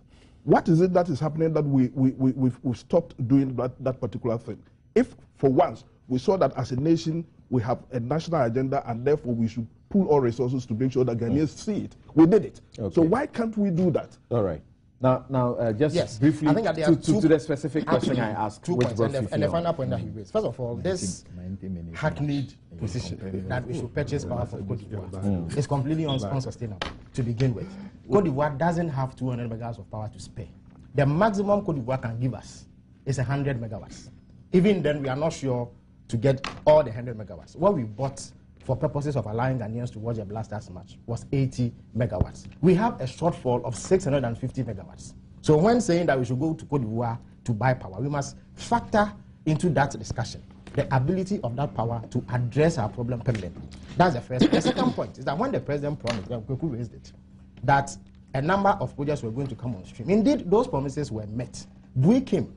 What is it that is happening that we've stopped doing that particular thing? If for once we saw that as a nation we have a national agenda and therefore we should pool all resources to make sure that Ghanaians see it, we did it. Okay. So why can't we do that? All right. Now, just Yes, briefly I think that there are to the specific question I asked. Two which points, brought and you the here. final point that he raised. First of all, this hackneyed position that we should purchase power from Cote d'Ivoire is completely unsustainable to begin with. Cote d'Ivoire doesn't have 200 megawatts of power to spare. The maximum Cote d'Ivoire can give us is 100 megawatts. Even then, we are not sure to get all the 100 megawatts. What we bought for purposes of allowing Ghanaians to watch a Blasters match was 80 megawatts. We have a shortfall of 650 megawatts. So when saying that we should go to Cote d'Ivoire to buy power, we must factor into that discussion the ability of that power to address our problem permanently. That's the first. The second point is that when the president promised, Kweku raised it, that a number of projects were going to come on stream. Indeed, those promises were met. Bui came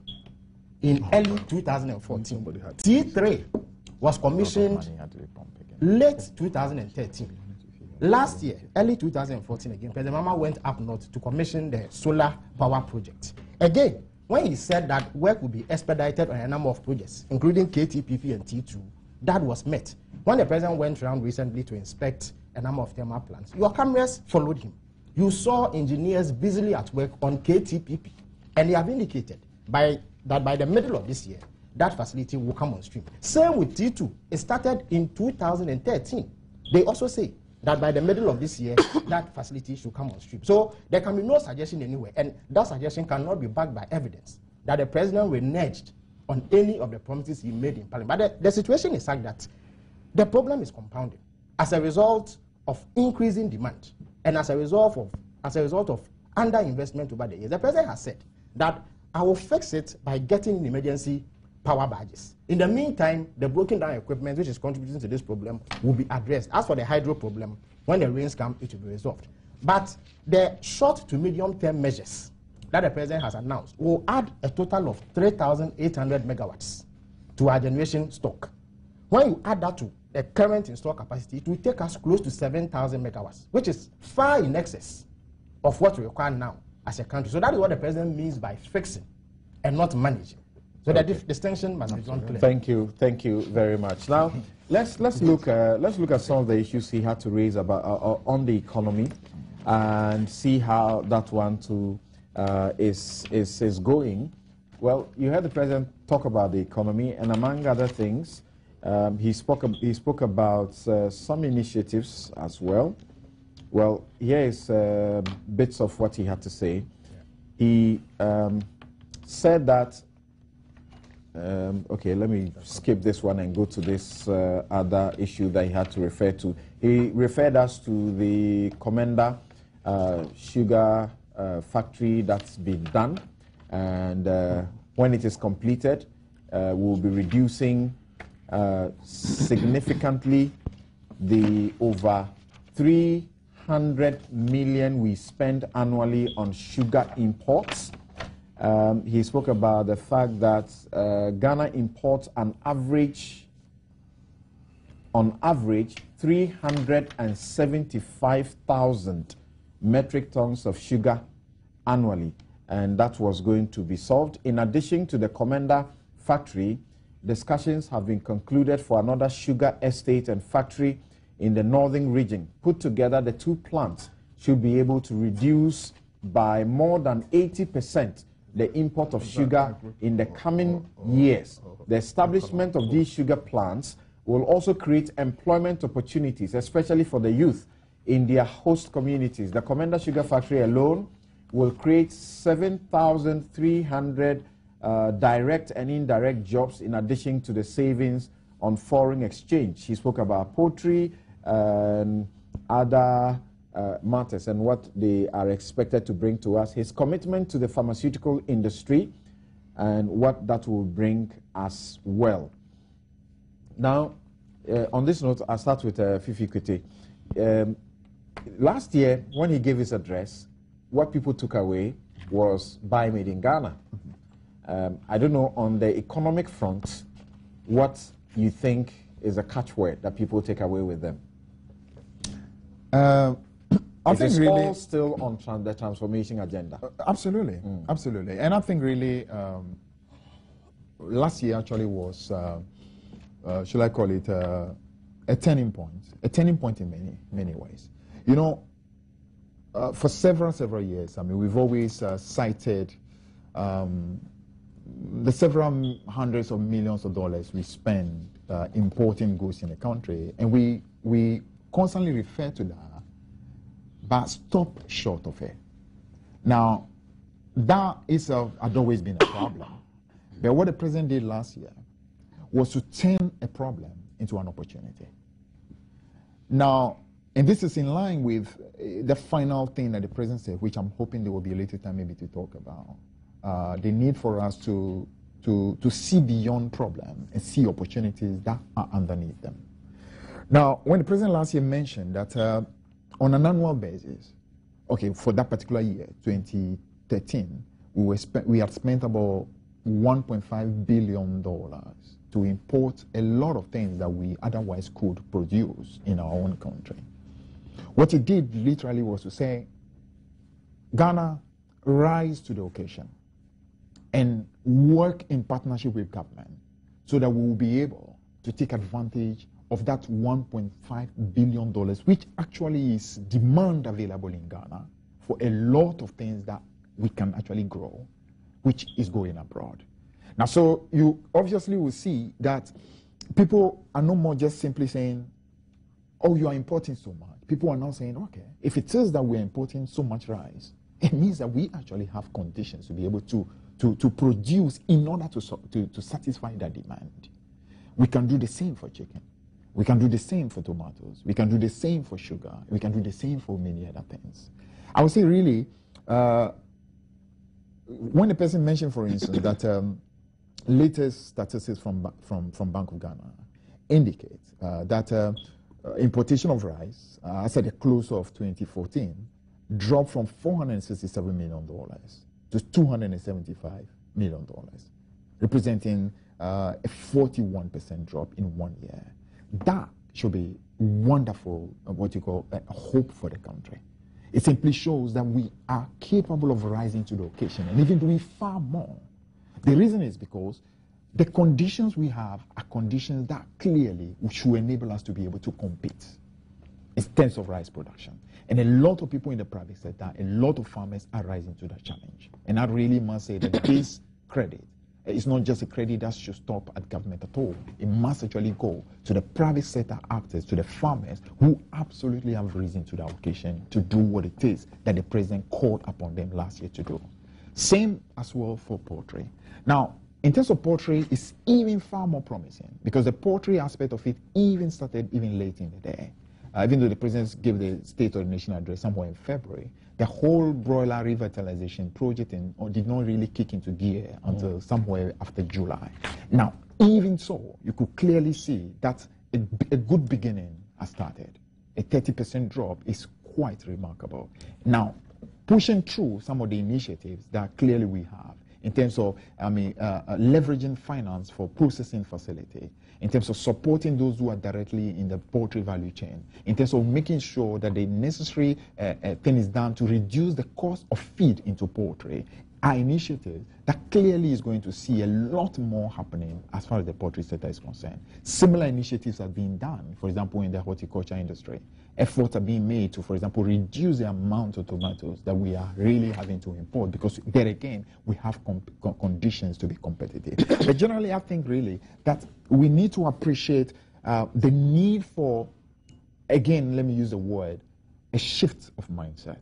in early 2014. T3 was commissioned late 2013. Last year, early 2014 again, President Mahama went up north to commission the solar power project. Again, when he said that work would be expedited on a number of projects, including KTPP and T2, that was met. When the president went around recently to inspect a number of thermal plants, your cameras followed him. You saw engineers busily at work on KTPP, and they have indicated that by the middle of this year, that facility will come on stream. Same with T2. It started in 2013. They also say that by the middle of this year, that facility should come on stream. So there can be no suggestion anywhere, and that suggestion cannot be backed by evidence that the president reneged on any of the promises he made in Parliament. But the situation is such that the problem is compounding as a result of increasing demand and as a result of underinvestment over the years. The president has said that I will fix it by getting emergency power badges. In the meantime, the broken down equipment which is contributing to this problem will be addressed. As for the hydro problem, when the rains come, it will be resolved. But the short to medium term measures that the president has announced will add a total of 3,800 megawatts to our generation stock. When you add that to the current installed capacity, it will take us close to 7,000 megawatts, which is far in excess of what we require now as a country. So that is what the president means by fixing and not managing. So the distinction must be drawn clear. Thank you very much. Now, let's look at some of the issues he had to raise about on the economy, and see how that one too is going. Well, you heard the president talk about the economy, and among other things, he spoke about some initiatives as well. Well, here is bits of what he had to say. He said that. Okay, let me skip this one and go to this other issue that he had to refer to. He referred us to the Commander sugar factory that's been done, and when it is completed, we'll be reducing significantly the over 300 million we spend annually on sugar imports. He spoke about the fact that Ghana imports on average 375,000 metric tons of sugar annually, and that was going to be solved. In addition to the Commander factory, discussions have been concluded for another sugar estate and factory in the northern region. Put together, the two plants should be able to reduce by more than 80% the import of sugar in the coming years. The establishment of these sugar plants will also create employment opportunities, especially for the youth in their host communities. The Commander Sugar Factory alone will create 7,300 direct and indirect jobs, in addition to the savings on foreign exchange. He spoke about poultry and other matters and what they are expected to bring to us, his commitment to the pharmaceutical industry and what that will bring as well. Now, on this note, I'll start with Fifi Kwete. Last year, when he gave his address, what people took away was buy made in Ghana. I don't know, on the economic front, what you think is a catchword that people take away with them? I think really all still on the transformation agenda. Absolutely, absolutely. And I think really last year actually was, should I call it a turning point in many ways. You know, for several years, I mean, we've always cited the several hundreds of millions of dollars we spend importing goods in the country, and we constantly refer to that, but stop short of it. Now, that itself had always been a problem. But what the president did last year was to turn a problem into an opportunity. Now, and this is in line with the final thing that the president said, which I'm hoping there will be a later time maybe to talk about. The need for us to see beyond problems and see opportunities that are underneath them. Now, when the president last year mentioned that on an annual basis, okay, for that particular year, 2013, we had spent about $1.5 billion to import a lot of things that we otherwise could produce in our own country. What he did literally was to say, Ghana, rise to the occasion and work in partnership with government so that we will be able to take advantage of that $1.5 billion, which actually is demand available in Ghana for a lot of things that we can actually grow, which is going abroad. Now, so you obviously will see that people are no more just simply saying, oh, you are importing so much. People are now saying, okay, if it is that we're importing so much rice, it means that we actually have conditions to be able to produce in order to satisfy that demand. We can do the same for chicken. We can do the same for tomatoes. We can do the same for sugar. We can do the same for many other things. I would say really, when the person mentioned, for instance, that latest statistics from Bank of Ghana indicate that importation of rice, as at the close of 2014, dropped from $467 million to $275 million, representing a 41% drop in 1 year. That should be wonderful, what you call a hope for the country. It simply shows that we are capable of rising to the occasion and even doing far more. The reason is because the conditions we have are conditions that clearly should enable us to be able to compete in terms of rice production. And a lot of people in the private sector, a lot of farmers are rising to that challenge. And I really must say that this credit is not just a credit that should stop at government at all. It must actually go to the private sector actors, to the farmers who absolutely have risen to the occasion to do what it is that the president called upon them last year to do. Same as well for poultry. Now, in terms of poultry, it's even far more promising because the poultry aspect of it even started even late in the day. Even though the president gave the State of the Nation address somewhere in February, the whole broiler revitalization project did not really kick into gear until somewhere after July. Now, even so, you could clearly see that a good beginning has started. A 30% drop is quite remarkable. Now, pushing through some of the initiatives that clearly we have in terms of leveraging finance for processing facility, in terms of supporting those who are directly in the poultry value chain, in terms of making sure that the necessary thing is done to reduce the cost of feed into poultry, are initiatives that clearly is going to see a lot more happening as far as the poultry sector is concerned. Similar initiatives are being done, for example, in the horticulture industry. Efforts are being made to, for example, reduce the amount of tomatoes that we are really having to import because there again, we have conditions to be competitive. But generally, I think really that we need to appreciate the need for, again, let me use the word, a shift of mindset.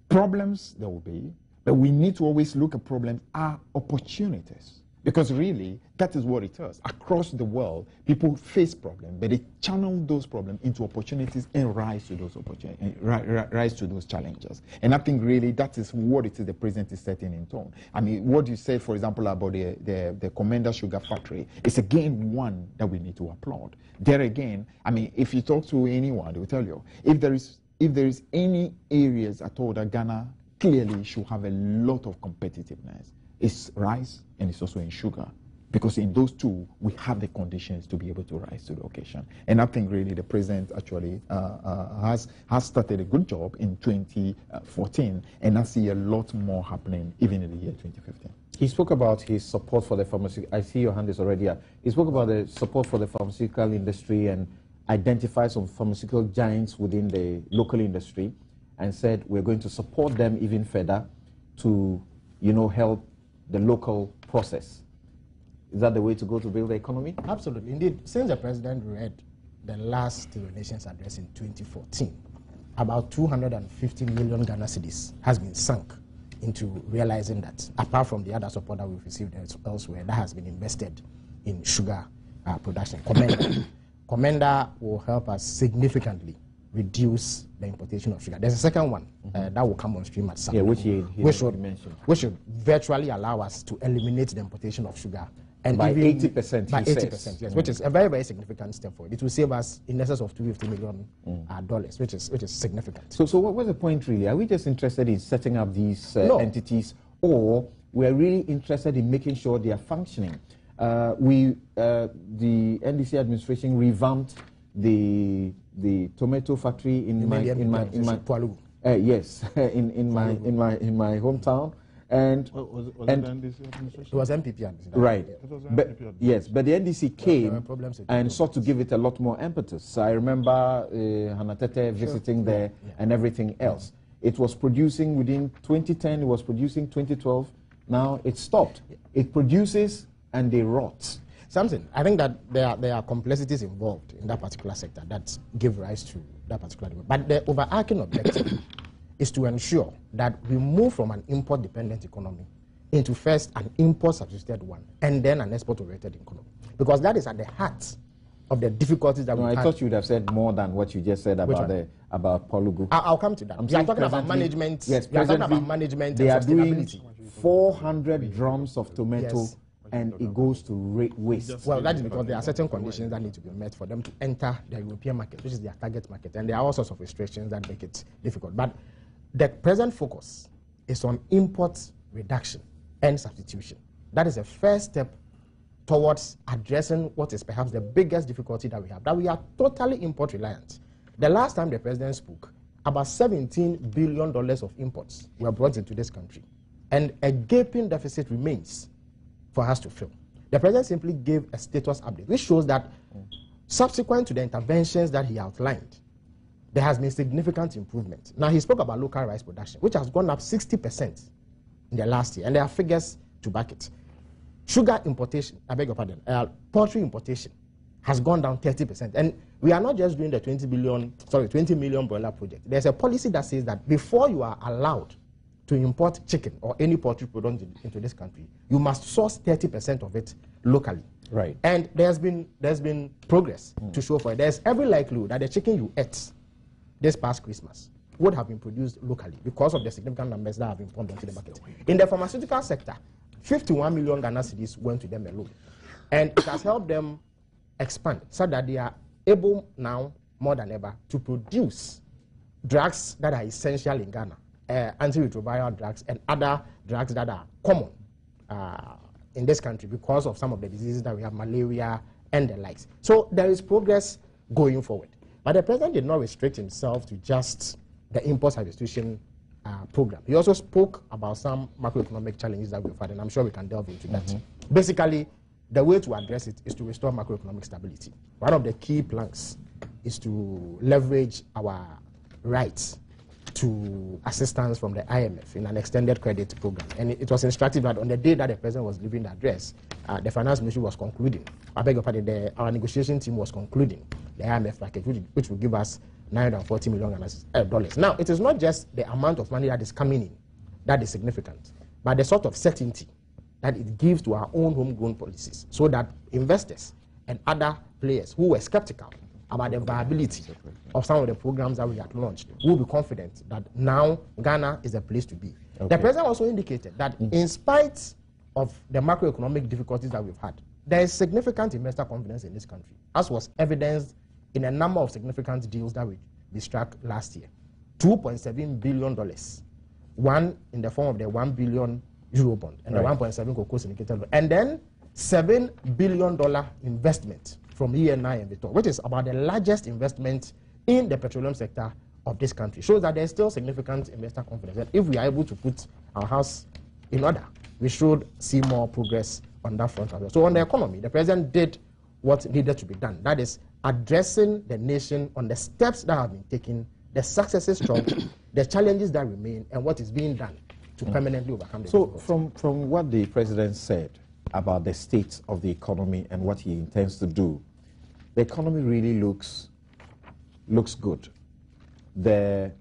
Problems there will be, but we need to always look at problems as opportunities. Because really, that is what it is. Across the world, people face problems, but they channel those problems into opportunities and rise to those opportunities, rise to those challenges. And I think really that is what it is the president is setting in tone. I mean, what you said, for example, about the Commander Sugar Factory is again one that we need to applaud. There again, I mean, if you talk to anyone, they will tell you, if there is any areas at all that Ghana clearly should have a lot of competitiveness, it's rice and it's also in sugar, because in those two we have the conditions to be able to rise to the occasion. And I think really the president actually has started a good job in 2014, and I see a lot more happening even in the year 2015. He spoke about his support for the pharmaceutical. I see your hand is already up. He spoke about the support for the pharmaceutical industry and identify some pharmaceutical giants within the local industry. and said we're going to support them even further to, you know, help the local process. Is that the way to go to build the economy? Absolutely. Indeed, since the president read the last State of Nations address in 2014, about 250 million Ghana cedis has been sunk into realizing that, apart from the other support that we've received elsewhere, that has been invested in sugar production. Commander will help us significantly reduce the importation of sugar. There's a second one that will come on stream at some which he mentioned. Which should virtually allow us to eliminate the importation of sugar. And by 80%, by 80%, yes, which is a very, very significant step forward. It will save us in excess of $250 million, which is significant. So what's the point really? Are we just interested in setting up these entities, or we're really interested in making sure they are functioning? The NDC administration revamped the tomato factory in my hometown. And it the NDC administration? It was MPP administration. Right. It was But, MPP administration. yes, but the NDC came and sought to give it a lot more impetus. I remember Hanatete visiting there and everything else. It was producing within 2010, it was producing 2012. Now it stopped. It produces and they rot. Something. I think that there are complexities involved in that particular sector that give rise to that particular debate. But the overarching objective is to ensure that we move from an import-dependent economy into first an import-substituted one, and then an export-oriented economy. Because that is at the heart of the difficulties that we have. I thought you would have said more than what you just said about Polugu. I'll come to that. We are talking about management. Yes, we are talking about management they and are doing sustainability. 400 drums of tomato, and it goes to waste. Well, that is because there are certain conditions that need to be met for them to enter the European market, which is their target market, and there are all sorts of restrictions that make it difficult. But the present focus is on import reduction and substitution. That is the first step towards addressing what is perhaps the biggest difficulty that we have, that we are totally import reliant. The last time the president spoke, about $17 billion of imports were brought into this country, and a gaping deficit remains for us to fill. The president simply gave a status update, which shows that subsequent to the interventions that he outlined, there has been significant improvement. Now, he spoke about local rice production, which has gone up 60% in the last year, and there are figures to back it. Sugar importation, I beg your pardon, poultry importation has gone down 30%. And we are not just doing the 20 million broiler project. There's a policy that says that before you are allowed to import chicken or any poultry product into this country, you must source 30% of it locally. Right. And there's been progress to show for it. There's every likelihood that the chicken you ate this past Christmas would have been produced locally because of the significant numbers that have been pumped into the market. In the pharmaceutical sector, 51 million Ghana cedis went to them alone. And it has helped them expand so that they are able now, more than ever, to produce drugs that are essential in Ghana, antiretroviral drugs and other drugs that are common in this country because of some of the diseases that we have, malaria and the likes. So there is progress going forward. But the president did not restrict himself to just the import substitution program. He also spoke about some macroeconomic challenges that we've had, and I'm sure we can delve into that. Basically, the way to address it is to restore macroeconomic stability. One of the key planks is to leverage our rights to assistance from the IMF in an extended credit program. And it was instructive that on the day that the president was giving the address, the finance ministry was concluding, I beg your pardon, our negotiation team was concluding the IMF package, which will give us $940 million. Now, it is not just the amount of money that is coming in that is significant, but the sort of certainty that it gives to our own homegrown policies so that investors and other players who were skeptical about the viability of some of the programs that we had launched will be confident that now Ghana is a place to be. Okay. The president also indicated that in spite of the macroeconomic difficulties that we've had, there is significant investor confidence in this country, as was evidenced in a number of significant deals that we struck last year. $2.7 billion, one in the form of the 1 billion euro bond and the 1.7 cocoa syndicated loan, and then $7 billion investment from ENI and Vitor, which is about the largest investment in the petroleum sector of this country. Shows that there's still significant investor confidence. And if we are able to put our house in order, we should see more progress on that front as well. So on the economy, the president did what needed to be done. That is addressing the nation on the steps that have been taken, the successes strong the challenges that remain and what is being done to permanently overcome the difficulties. From what the president said about the state of the economy and what he intends to do, the economy really looks good. The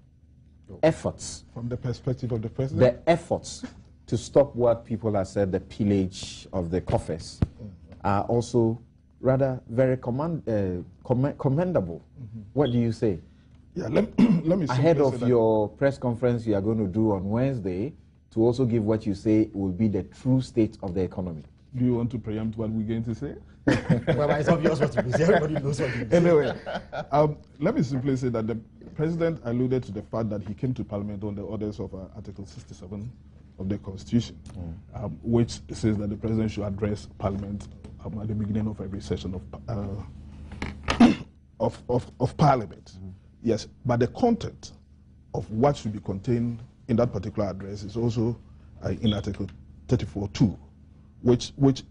efforts, from the perspective of the president, the efforts to stop what people have said, the pillage of the coffers, are also rather very commendable. What do you say? Yeah, let me ahead of your press conference you are going to do on Wednesday, to also give what you say will be the true state of the economy. Do you want to preempt what we're going to say? Well, it's obvious what to say. Everybody knows what to say. Anyway, let me simply say that the president alluded to the fact that he came to Parliament on the orders of Article 67 of the Constitution, which says that the president should address Parliament at the beginning of every session of Parliament. Yes, but the content of what should be contained in that particular address is also in Article 34(2), which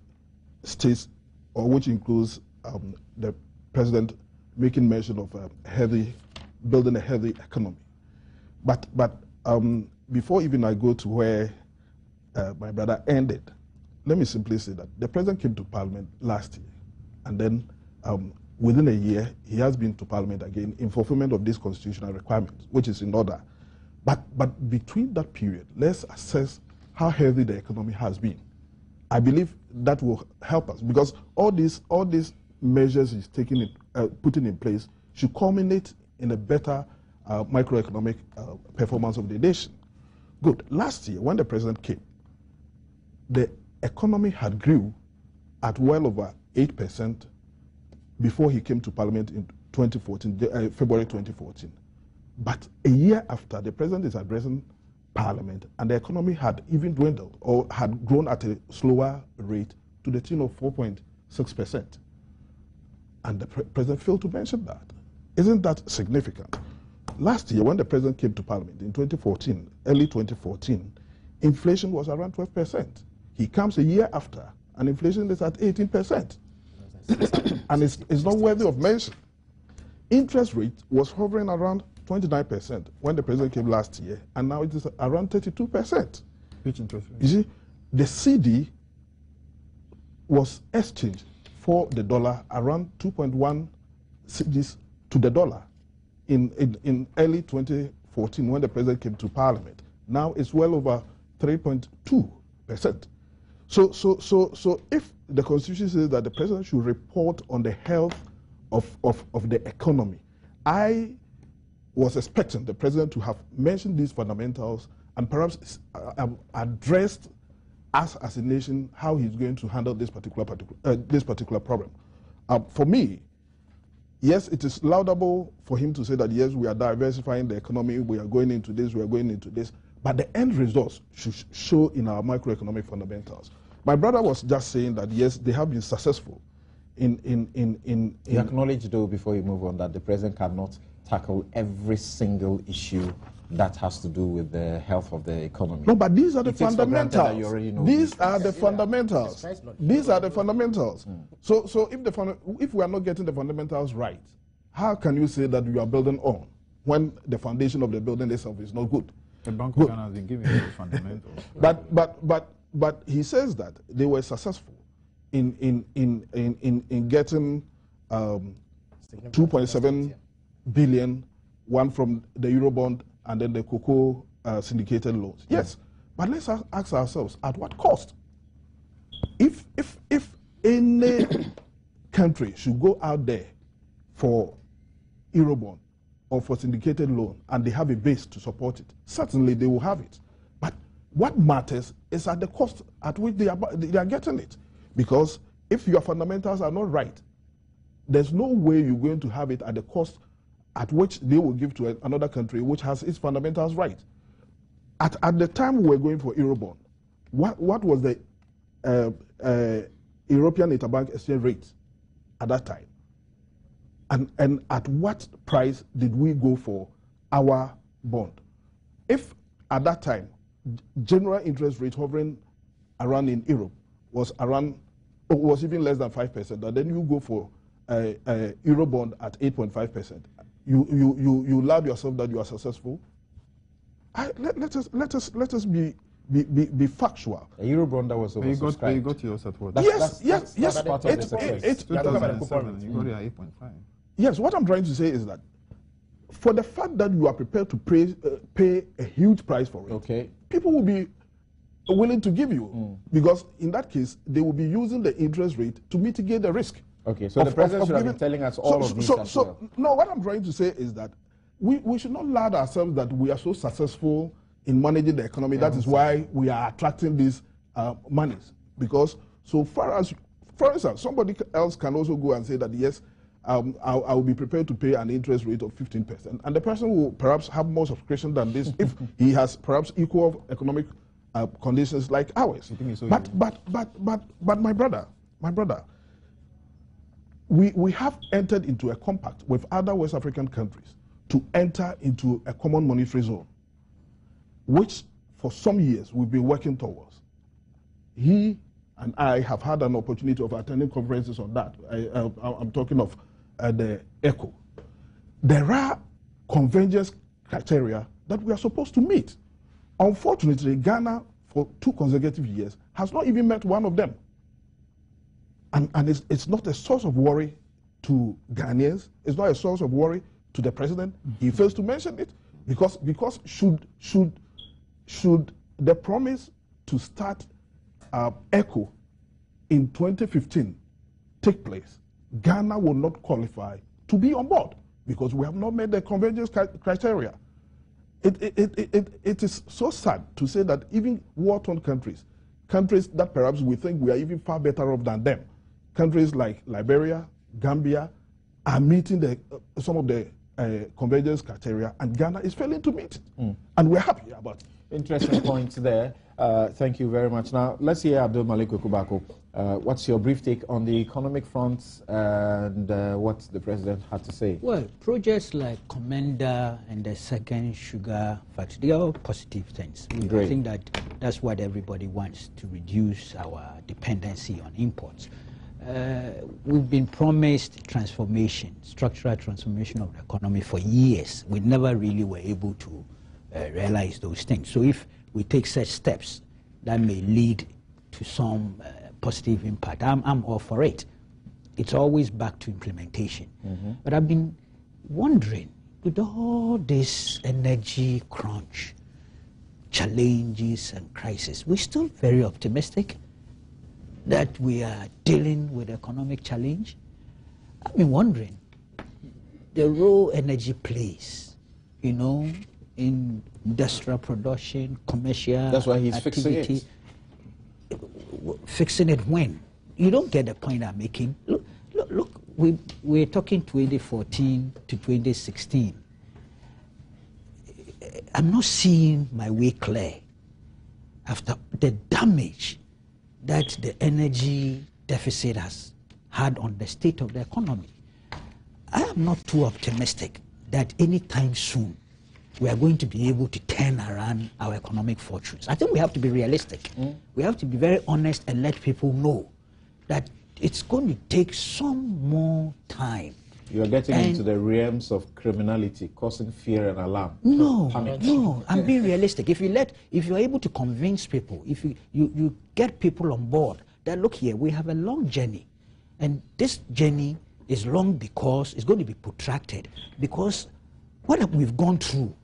states, or which includes the president making mention of building a healthy economy. But before even I go to where my brother ended, let me simply say that the president came to Parliament last year, and then within a year, he has been to Parliament again in fulfillment of these constitutional requirements, which is in order. But between that period, let's assess how healthy the economy has been. I believe that will help us, because all these measures he's putting in place should culminate in a better microeconomic performance of the nation. Good. Last year, when the president came, the economy had grew at well over 8% before he came to Parliament in 2014, February 2014. But a year after, the president is addressing Parliament, and the economy had even dwindled or had grown at a slower rate to the tune of 4.6%. And the president failed to mention that. Isn't that significant? Last year, when the president came to Parliament in 2014, early 2014, inflation was around 12%. He comes a year after, and inflation is at 18%. And it's not worthy of mention. Interest rate was hovering around 29% when the president came last year, and now it is around 32%. Which interest rate? You see, the CD was exchanged for the dollar around 2.1 CDs to the dollar in early 2014 when the president came to Parliament. Now it's well over 3.2%. So if the Constitution says that the president should report on the health of the economy, I was expecting the president to have mentioned these fundamentals and perhaps addressed us as a nation how he's going to handle this particular problem. For me, yes, it is laudable for him to say that, yes, we are diversifying the economy, we are going into this, we are going into this, but the end results should show in our microeconomic fundamentals. My brother was just saying that, yes, they have been successful in You acknowledge, though, before you move on, that the president cannot tackle every single issue that has to do with the health of the economy. No, but these are the It takes for granted that you fundamentals. already know These these are the fundamentals. These are the fundamentals. So if we are not getting the fundamentals right, how can you say that you are building on when the foundation of the building itself is not good? The Bank of Ghana has been giving those fundamentals. But he says that they were successful in getting 2.7 billion, one from the Eurobond and then the cocoa syndicated loans. Yes, but let's ask ourselves, at what cost? If any country should go out there for Eurobond or for syndicated loan and they have a base to support it, certainly they will have it. But what matters is at the cost at which they are getting it. Because if your fundamentals are not right, there's no way you're going to have it at the cost at which they will give to another country which has its fundamentals right. At the time we were going for Eurobond, what was the European interbank exchange rate at that time? And at what price did we go for our bond? If at that time, general interest rate hovering around in Europe was even less than 5%, and then you go for a Eurobond at 8.5%, you allowed yourself that you are successful? let us be factual. A Eurobond that was oversubscribed. You got yours at what? Yes. Part of the sequence. It's 2007. You got it at 8.5. Yes, what I'm trying to say is that for the fact that you are prepared to pay a huge price for it, okay, people will be willing to give you, because in that case, they will be using the interest rate to mitigate the risk. Okay, so the president should have been telling us all of these. No, what I'm trying to say is that we should not lie ourselves that we are so successful in managing the economy. That is why we are attracting these monies. Because so far as, for instance, somebody else can also go and say that, yes, I will be prepared to pay an interest rate of 15%. And the person will perhaps have more subscription than this if he has perhaps equal economic conditions like ours. But my brother, we have entered into a compact with other West African countries to enter into a common monetary zone, which for some years we've been working towards. He and I have had an opportunity of attending conferences on that. I'm talking of the ECHO. There are convergence criteria that we are supposed to meet. Unfortunately, Ghana, for 2 consecutive years, has not even met one of them. And it's not a source of worry to Ghanaians. It's not a source of worry to the president. He fails to mention it because should the promise to start ECHO in 2015 take place, Ghana will not qualify to be on board because we have not met the convergence criteria. It is so sad to say that even war-torn countries that perhaps we think we are even far better off than them, countries like Liberia, Gambia, are meeting some of the convergence criteria, and Ghana is failing to meet it. And we're happy about it. Interesting points there. Thank you very much. Now, let's hear Abdul Malik Kubako. What's your brief take on the economic front and what the president had to say? Well, projects like Commander and the second sugar factory, they are all positive things. I think that's what everybody wants, to reduce our dependency on imports. We've been promised transformation, structural transformation of the economy for years. We never really were able to realize those things. So if we take such steps, that may lead to some positive impact. I'm all for it. It's always back to implementation. But I've been wondering, with all this energy crunch, challenges and crisis, we're still very optimistic that we are dealing with economic challenge. I've been wondering the role energy plays, in industrial production, commercial That's why he's activity. fixing it. Fixing it when? You don't get the point I'm making. Look, we're talking 2014 to 2016. I'm not seeing my way clear after the damage that the energy deficit has had on the state of the economy. I am not too optimistic that anytime soon we are going to be able to turn around our economic fortunes. I think we have to be realistic. We have to be very honest and let people know that it's going to take some more time. You are getting into the realms of criminality, causing fear and alarm. No, I'm being realistic. If you're able to convince people, if you get people on board, that look here, we have a long journey. And this journey is long because it's going to be protracted. Because what we've gone through,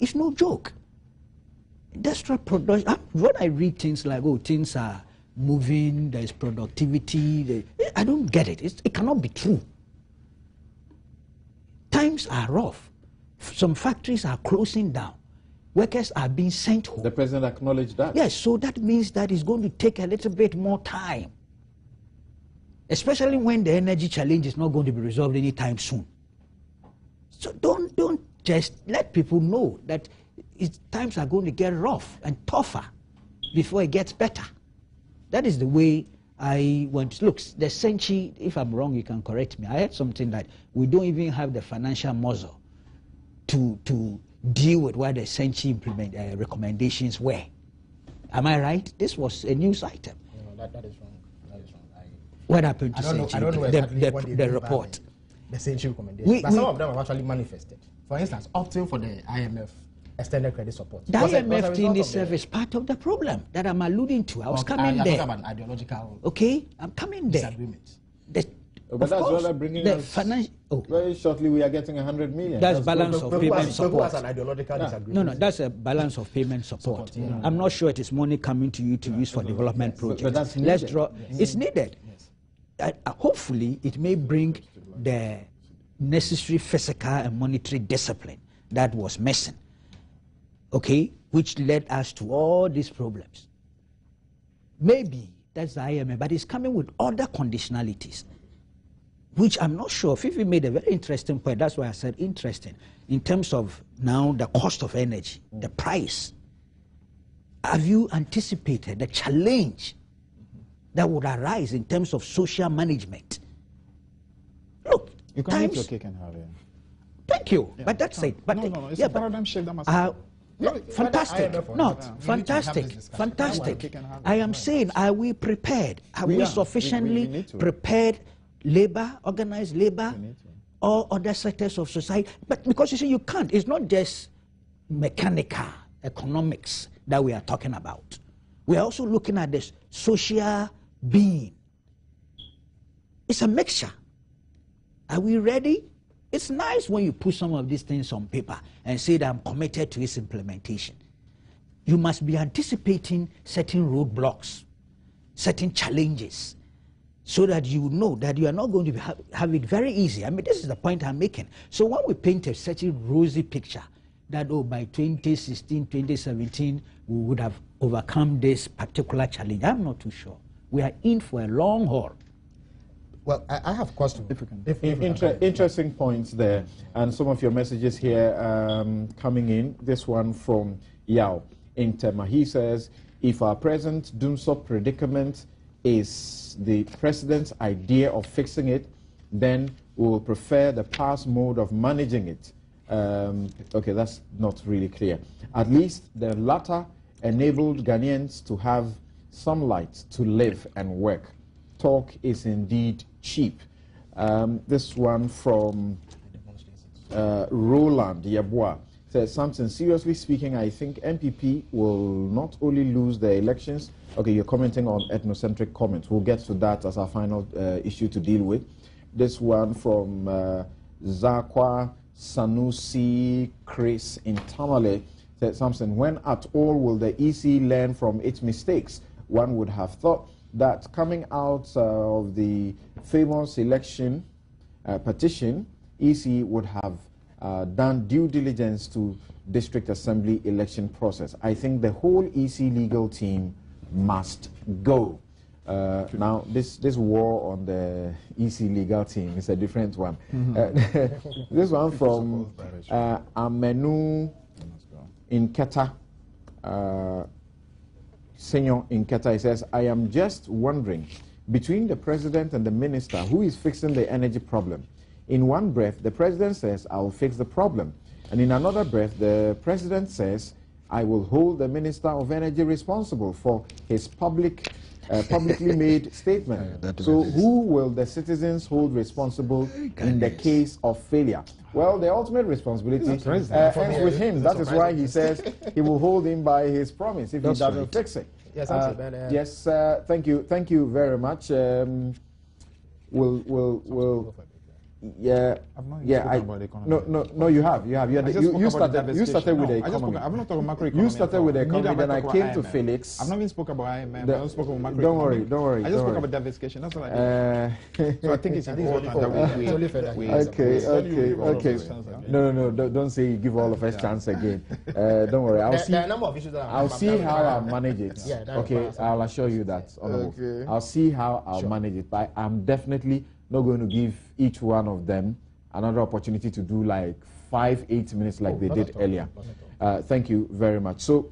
it's no joke. Industrial production, when I read things like, things are moving, there's productivity, I don't get it. It cannot be true. Times are rough. Some factories are closing down. Workers are being sent home. The president acknowledged that. Yes, so that means that it's going to take a little bit more time. Especially when the energy challenge is not going to be resolved anytime soon. So don't just let people know that times are going to get rough and tougher before it gets better. That is the way I want to look. The century, if I'm wrong, you can correct me. I heard something that we don't even have the financial muscle to deal with what the century recommendations were. Am I right? This was a news item. No, that is wrong. That is wrong. What happened to century? I don't know exactly what the report. The century recommendations. But some of them have actually manifested. For instance, opting for the IMF extended credit support. The IMF thing itself is part of the problem that I'm alluding to. I was coming there. About an ideological I'm coming there. disagreement. But that's what I'm bringing us. Very shortly, we are getting 100 million. That's balance of payment support. An ideological disagreement. No, that's a balance of payment support. I'm not sure it is money coming to you to use for development projects. But that's needed. Let's draw. It's needed. Hopefully, it may bring the necessary physical and monetary discipline that was missing. Which led us to all these problems. Maybe that's the IMF, but it's coming with other conditionalities, which I'm not sure. Fifi made a very interesting point. That's why I said interesting. In terms of now the cost of energy, the price. Have you anticipated the challenge that would arise in terms of social management? Look, you can eat your cake and have it. Thank you. Yeah, but that's it. But no, it's a paradigm shift that must fantastic. Fantastic. I am saying, are we prepared? Are we sufficiently prepared? Labor, organized labor, or other sectors of society. But because you see, you can't. It's not just mechanical economics that we are talking about. We are also looking at this social being. It's a mixture. Are we ready? It's nice when you put some of these things on paper and say that I'm committed to its implementation. You must be anticipating certain roadblocks, certain challenges, so that you know that you are not going to have it very easy. I mean, this is the point I'm making. So when we paint a certain rosy picture that, by 2016, 2017, we would have overcome this particular challenge, I'm not too sure. We are in for a long haul. Well, I have questions. Interesting points there. And some of your messages here coming in. This one from Yao in Tema. He says, if our present doomsday predicament is the president's idea of fixing it, then we will prefer the past mode of managing it. Okay, that's not really clear. At least the latter enabled Ghanaians to have some light to live and work. Talk is indeed cheap. This one from Roland Yabua says, something seriously speaking, I think MPP will not only lose the elections. Okay, you're commenting on ethnocentric comments. We'll get to that as our final issue to deal with. This one from Zakwa Sanusi Chris in Tamale said something, when at all will the EC learn from its mistakes? One would have thought that coming out of the famous election petition, EC would have done due diligence to district assembly election process. I think the whole EC legal team must go. Now, this war on the EC legal team is a different one. This one from Amenu in Keta. Senior in Keta, he says, I am just wondering, between the president and the minister, who is fixing the energy problem? In one breath, the president says, I will fix the problem. And in another breath, the president says, I will hold the minister of energy responsible for his publicly made statement. So who will the citizens hold responsible in the case of failure? Well, the ultimate responsibility ends with him. That is why he says he will hold him by his promise if he doesn't fix it. Yes, thank you very much. No, you have. You started with the economy. I've not talked about macroeconomy. You started with the economy, then I came to Felix. I've not even spoken about IMF. I've not spoken about macroeconomy. Don't worry. I just spoke about diversification. That's what I did. So I think it's important that we Okay. No, don't say you give all of us chance again. Don't worry. I'll see how I'll manage it. Okay, I'll assure you that. I'll see how I'll manage it. But I'm definitely not going to give each one of them another opportunity to do like 5-8 minutes like they did earlier. Thank you very much. So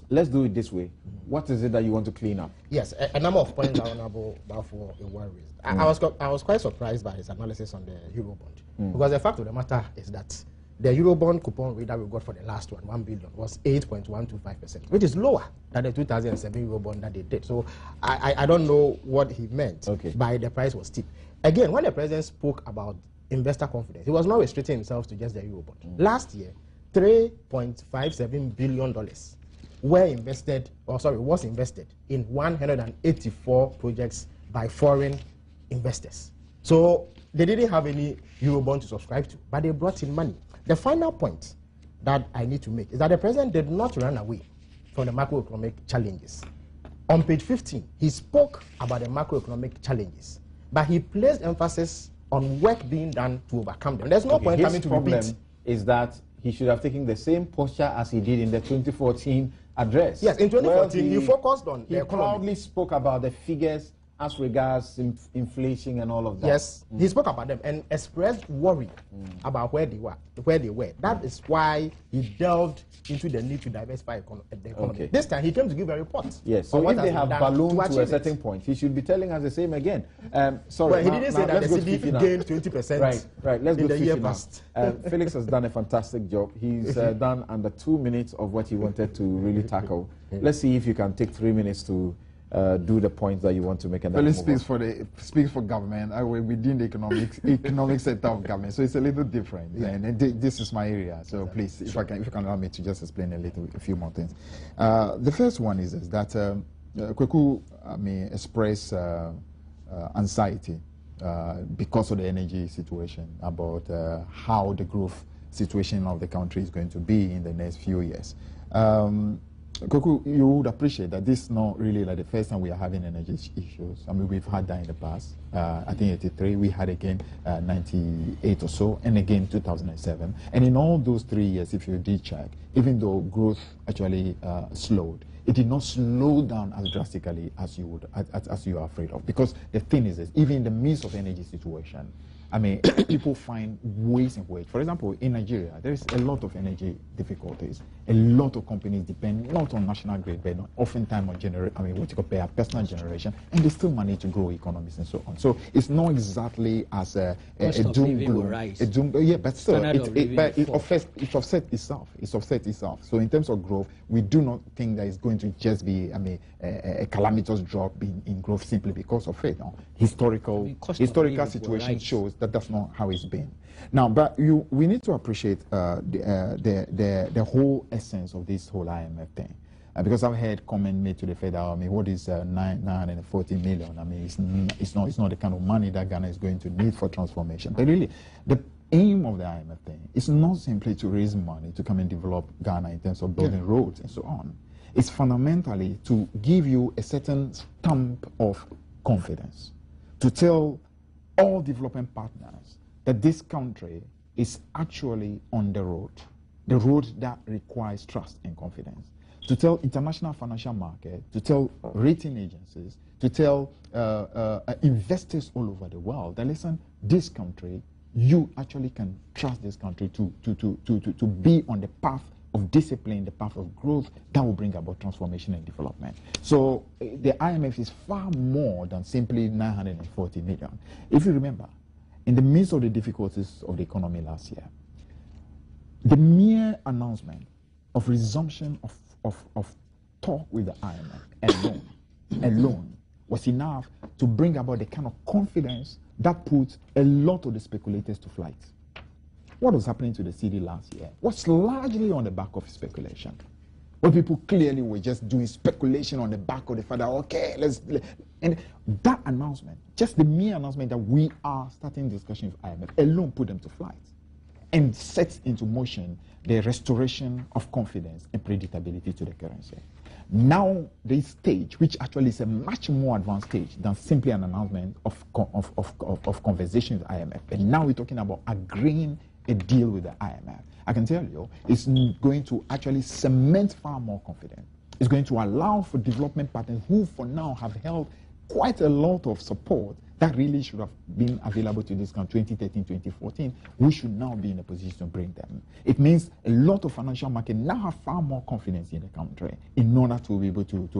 let's do it this way. What is it that you want to clean up? Yes, a number of points that Honorable Balfour raised. I was quite surprised by his analysis on the Eurobond, because the fact of the matter is that the Eurobond coupon rate that we got for the last one, 1 billion, was 8.125%, which is lower than the 2007 Eurobond that they did. So I don't know what he meant by the price was steep. Again, when the president spoke about investor confidence, he was not restricting himself to just the Eurobond. Last year, $3.57 billion was invested in 184 projects by foreign investors. So they didn't have any Eurobond to subscribe to, but they brought in money. The final point that I need to make is that the president did not run away from the macroeconomic challenges. On page 15, he spoke about the macroeconomic challenges, but he placed emphasis on work being done to overcome them. There's no point coming to repeat. His problem is that he should have taken the same posture as he did in the 2014 address. Yes, in 2014, he focused on the economy. He proudly spoke about the figures as regards inflation and all of that. Yes, he spoke about them and expressed worry about where they were. That is why he delved into the need to diversify the economy. Okay. This time, he came to give a report. Yes, so if they have ballooned to a certain point, he should be telling us the same again. Sorry, well, he didn't say that the city gained 20%. Right. Let's in go the to year now. past. Felix has done a fantastic job. He's done under 2 minutes of what he wanted to really tackle. Let's see if you can take 3 minutes to do the points that you want to make. And Felix speaks for government. I work within the economic sector of government, so it's a little different. Yeah. And this is my area. So please, if you can allow me to just explain a few more things. The first one is that Kweku express anxiety because of the energy situation about how the growth situation of the country is going to be in the next few years. Kweku, you would appreciate that this is not really like the first time we are having energy issues. I mean, we've had that in the past. I think 83, we had again 98 or so, and again 2007. And in all those 3 years, if you did check, even though growth actually slowed, it did not slow down as drastically as you are afraid of. Because the thing is this, even in the midst of energy situation, I mean, people find ways and ways. For example, in Nigeria, there is a lot of energy difficulties. A lot of companies depend not on national grid, but oftentimes on personal generation, and they still manage to grow economies and so on. So it's not exactly as a doom gloom. Yeah, but still, it offsets itself. It's offset itself. So in terms of growth, we do not think that it's going to just be, a calamitous drop in growth simply because of it. No? Historical situation shows that that's not how it's been. Now, but we need to appreciate the whole essence of this whole IMF thing. Because I've heard comment made to the Fed, what is 940 million? I mean, it's not the kind of money that Ghana is going to need for transformation. But really, the aim of the IMF thing is not simply to raise money to come and develop Ghana in terms of building roads and so on. It's fundamentally to give you a certain stamp of confidence, to tell all development partners that this country is actually on the road that requires trust and confidence, to tell international financial market, to tell rating agencies, to tell investors all over the world that, listen, this country, you actually can trust this country to be on the path of discipline, the path of growth that will bring about transformation and development. So the IMF is far more than simply 940 million. If you remember, in the midst of the difficulties of the economy last year, the mere announcement of resumption of talk with the IMF alone was enough to bring about the kind of confidence that puts a lot of the speculators to flight. What was happening to the cedi last year was largely on the back of speculation. Where people clearly were just doing speculation on the back of the fact that, okay, and that announcement, just the mere announcement that we are starting discussion with IMF alone put them to flight and sets into motion the restoration of confidence and predictability to the currency. Now, this stage, which actually is a much more advanced stage than simply an announcement of conversation with IMF, and now we're talking about agreeing a deal with the IMF. I can tell you, it's going to actually cement far more confidence. It's going to allow for development partners who, for now, have held quite a lot of support that really should have been available to this country 2013, 2014. We should now be in a position to bring them. It means a lot of financial markets now have far more confidence in the country in order to be able to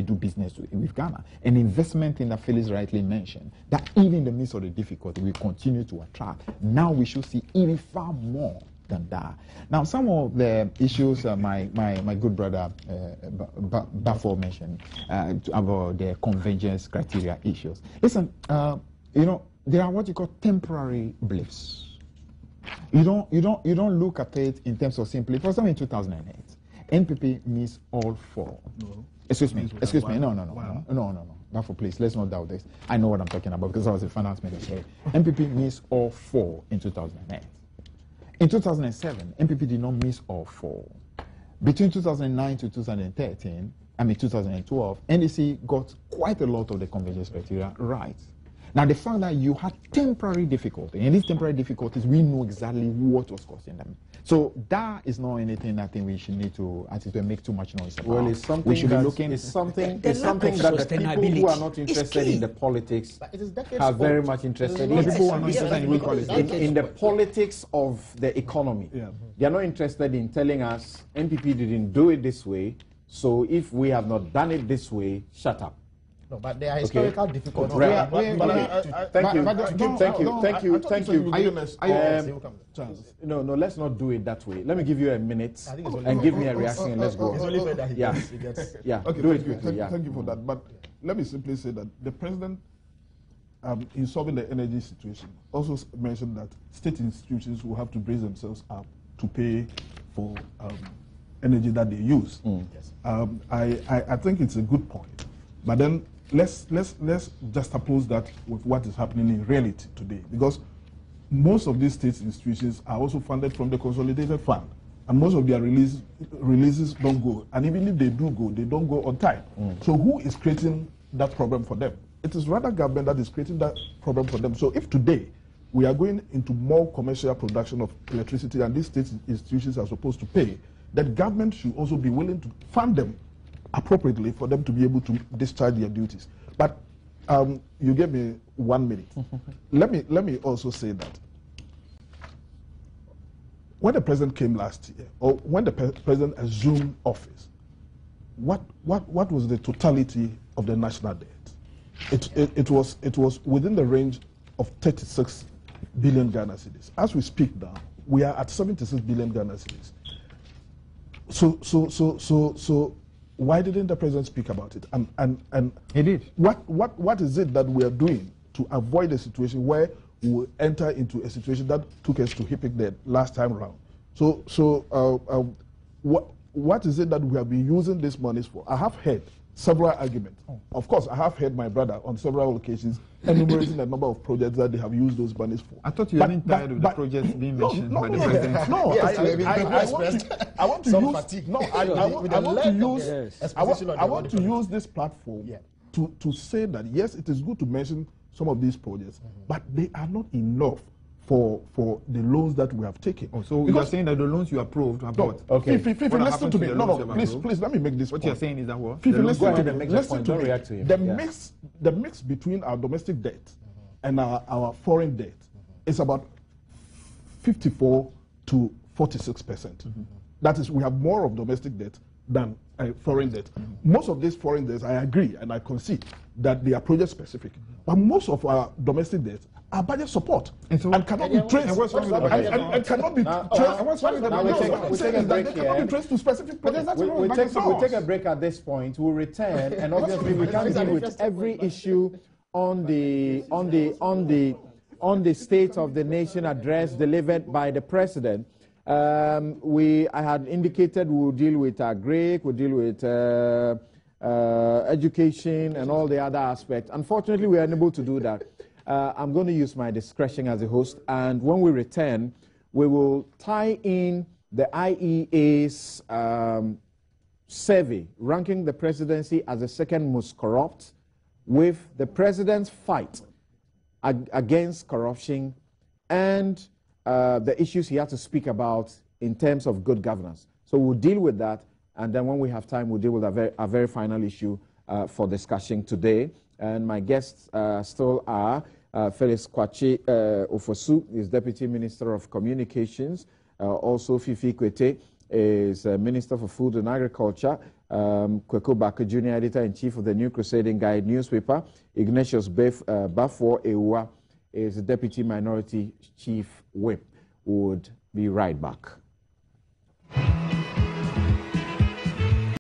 do business with Ghana. An investment in that Felix rightly mentioned, that even in the midst of the difficulty, we continue to attract. Now we should see even far more than that. Now, some of the issues my good brother Bafo mentioned about the convergence criteria issues. Listen, there are what you call temporary blips. You don't look at it in terms of simply. For example, in 2008, NPP missed all four. No. Excuse me. No. Therefore, please, let's not doubt this. I know what I'm talking about because I was a finance minister. NPP missed all four in 2008. In 2007, NPP did not miss all four. Between 2009 to 2012, NDC got quite a lot of the convergence criteria right. Now, the fact that you had temporary difficulty, and these temporary difficulties, we know exactly what was causing them. So that is not anything I think we should need to make too much noise about. Well, it's something we should be that, looking. it's something The that the people who are not interested in the politics are very much interested in. The people who are not interested in real politics. In the politics of the economy. Yeah. They are not interested in telling us NPP didn't do it this way, so if we have not done it this way, shut up. No, but there are historical difficulties. Thank you. No, let's not do it that way. Let me give you a minute and give me a reaction and let's go. Okay, do it quickly. Thank you for that. But let me simply say that the president, in solving the energy situation, also mentioned that state institutions will have to brace themselves up to pay for energy that they use. I think it's a good point. But then let's juxtapose that with what is happening in reality today, because most of these state institutions are also funded from the consolidated fund, and most of their releases don't go, and even if they do go, they don't go on time. So who is creating that problem for them? It is rather government that is creating that problem for them. So if today we are going into more commercial production of electricity and these state institutions are supposed to pay, that government should also be willing to fund them appropriately for them to be able to discharge their duties. But you gave me 1 minute. Let me also say that when the president came last year, or when the president assumed office, what was the totality of the national debt? It was within the range of 36 billion Ghana cedis. As we speak now, we are at 76 billion Ghana cedis. So why didn't the president speak about it? And he did. What is it that we are doing to avoid a situation where we will enter into a situation that took us to HIPIC the last time around? What is it that we have been using these monies for? I have heard several arguments. Of course, I have heard my brother on several occasions enumerating the number of projects that they have used those monies for. I thought you were tired of the projects being mentioned by the president. No, I want to use this platform to say that yes, it is good to mention some of these projects, but they are not enough for the loans that we have taken. Oh, so you are saying that the loans you approved are what? Okay. Fifi, listen to me. No, please, let me make this point. What you're saying is that what? Fifi, listen to me. Listen to react to him. The mix between our domestic debt and our foreign debt is about 54 to 46%. That is, we have more of domestic debt than foreign debt. Most of these foreign debts, I agree and I concede that they are project specific. But most of our domestic debt are budget support and cannot be traced. And cannot be traced to specific projects. We'll take a break at this point. We'll return, and obviously we can't deal with every issue on the State of the Nation address delivered by the president. I had indicated we'll deal with agric, we'll deal with education and all the other aspects. Unfortunately, we are unable to do that. I'm going to use my discretion as a host, and when we return, we will tie in the IEA's survey ranking the presidency as the second most corrupt with the president's fight against corruption and the issues he had to speak about in terms of good governance. So we'll deal with that, and then when we have time, we'll deal with a very final issue for discussion today. And my guests still are Felix Kwachi Ofosu is Deputy Minister of Communications. Also, Fifi Kwete is Minister for Food and Agriculture. Kweku Baka, Junior Editor-in-Chief of the New Crusading Guide newspaper. Ignatius Bafo Ewa is the Deputy Minority Chief Whip. Would be right back.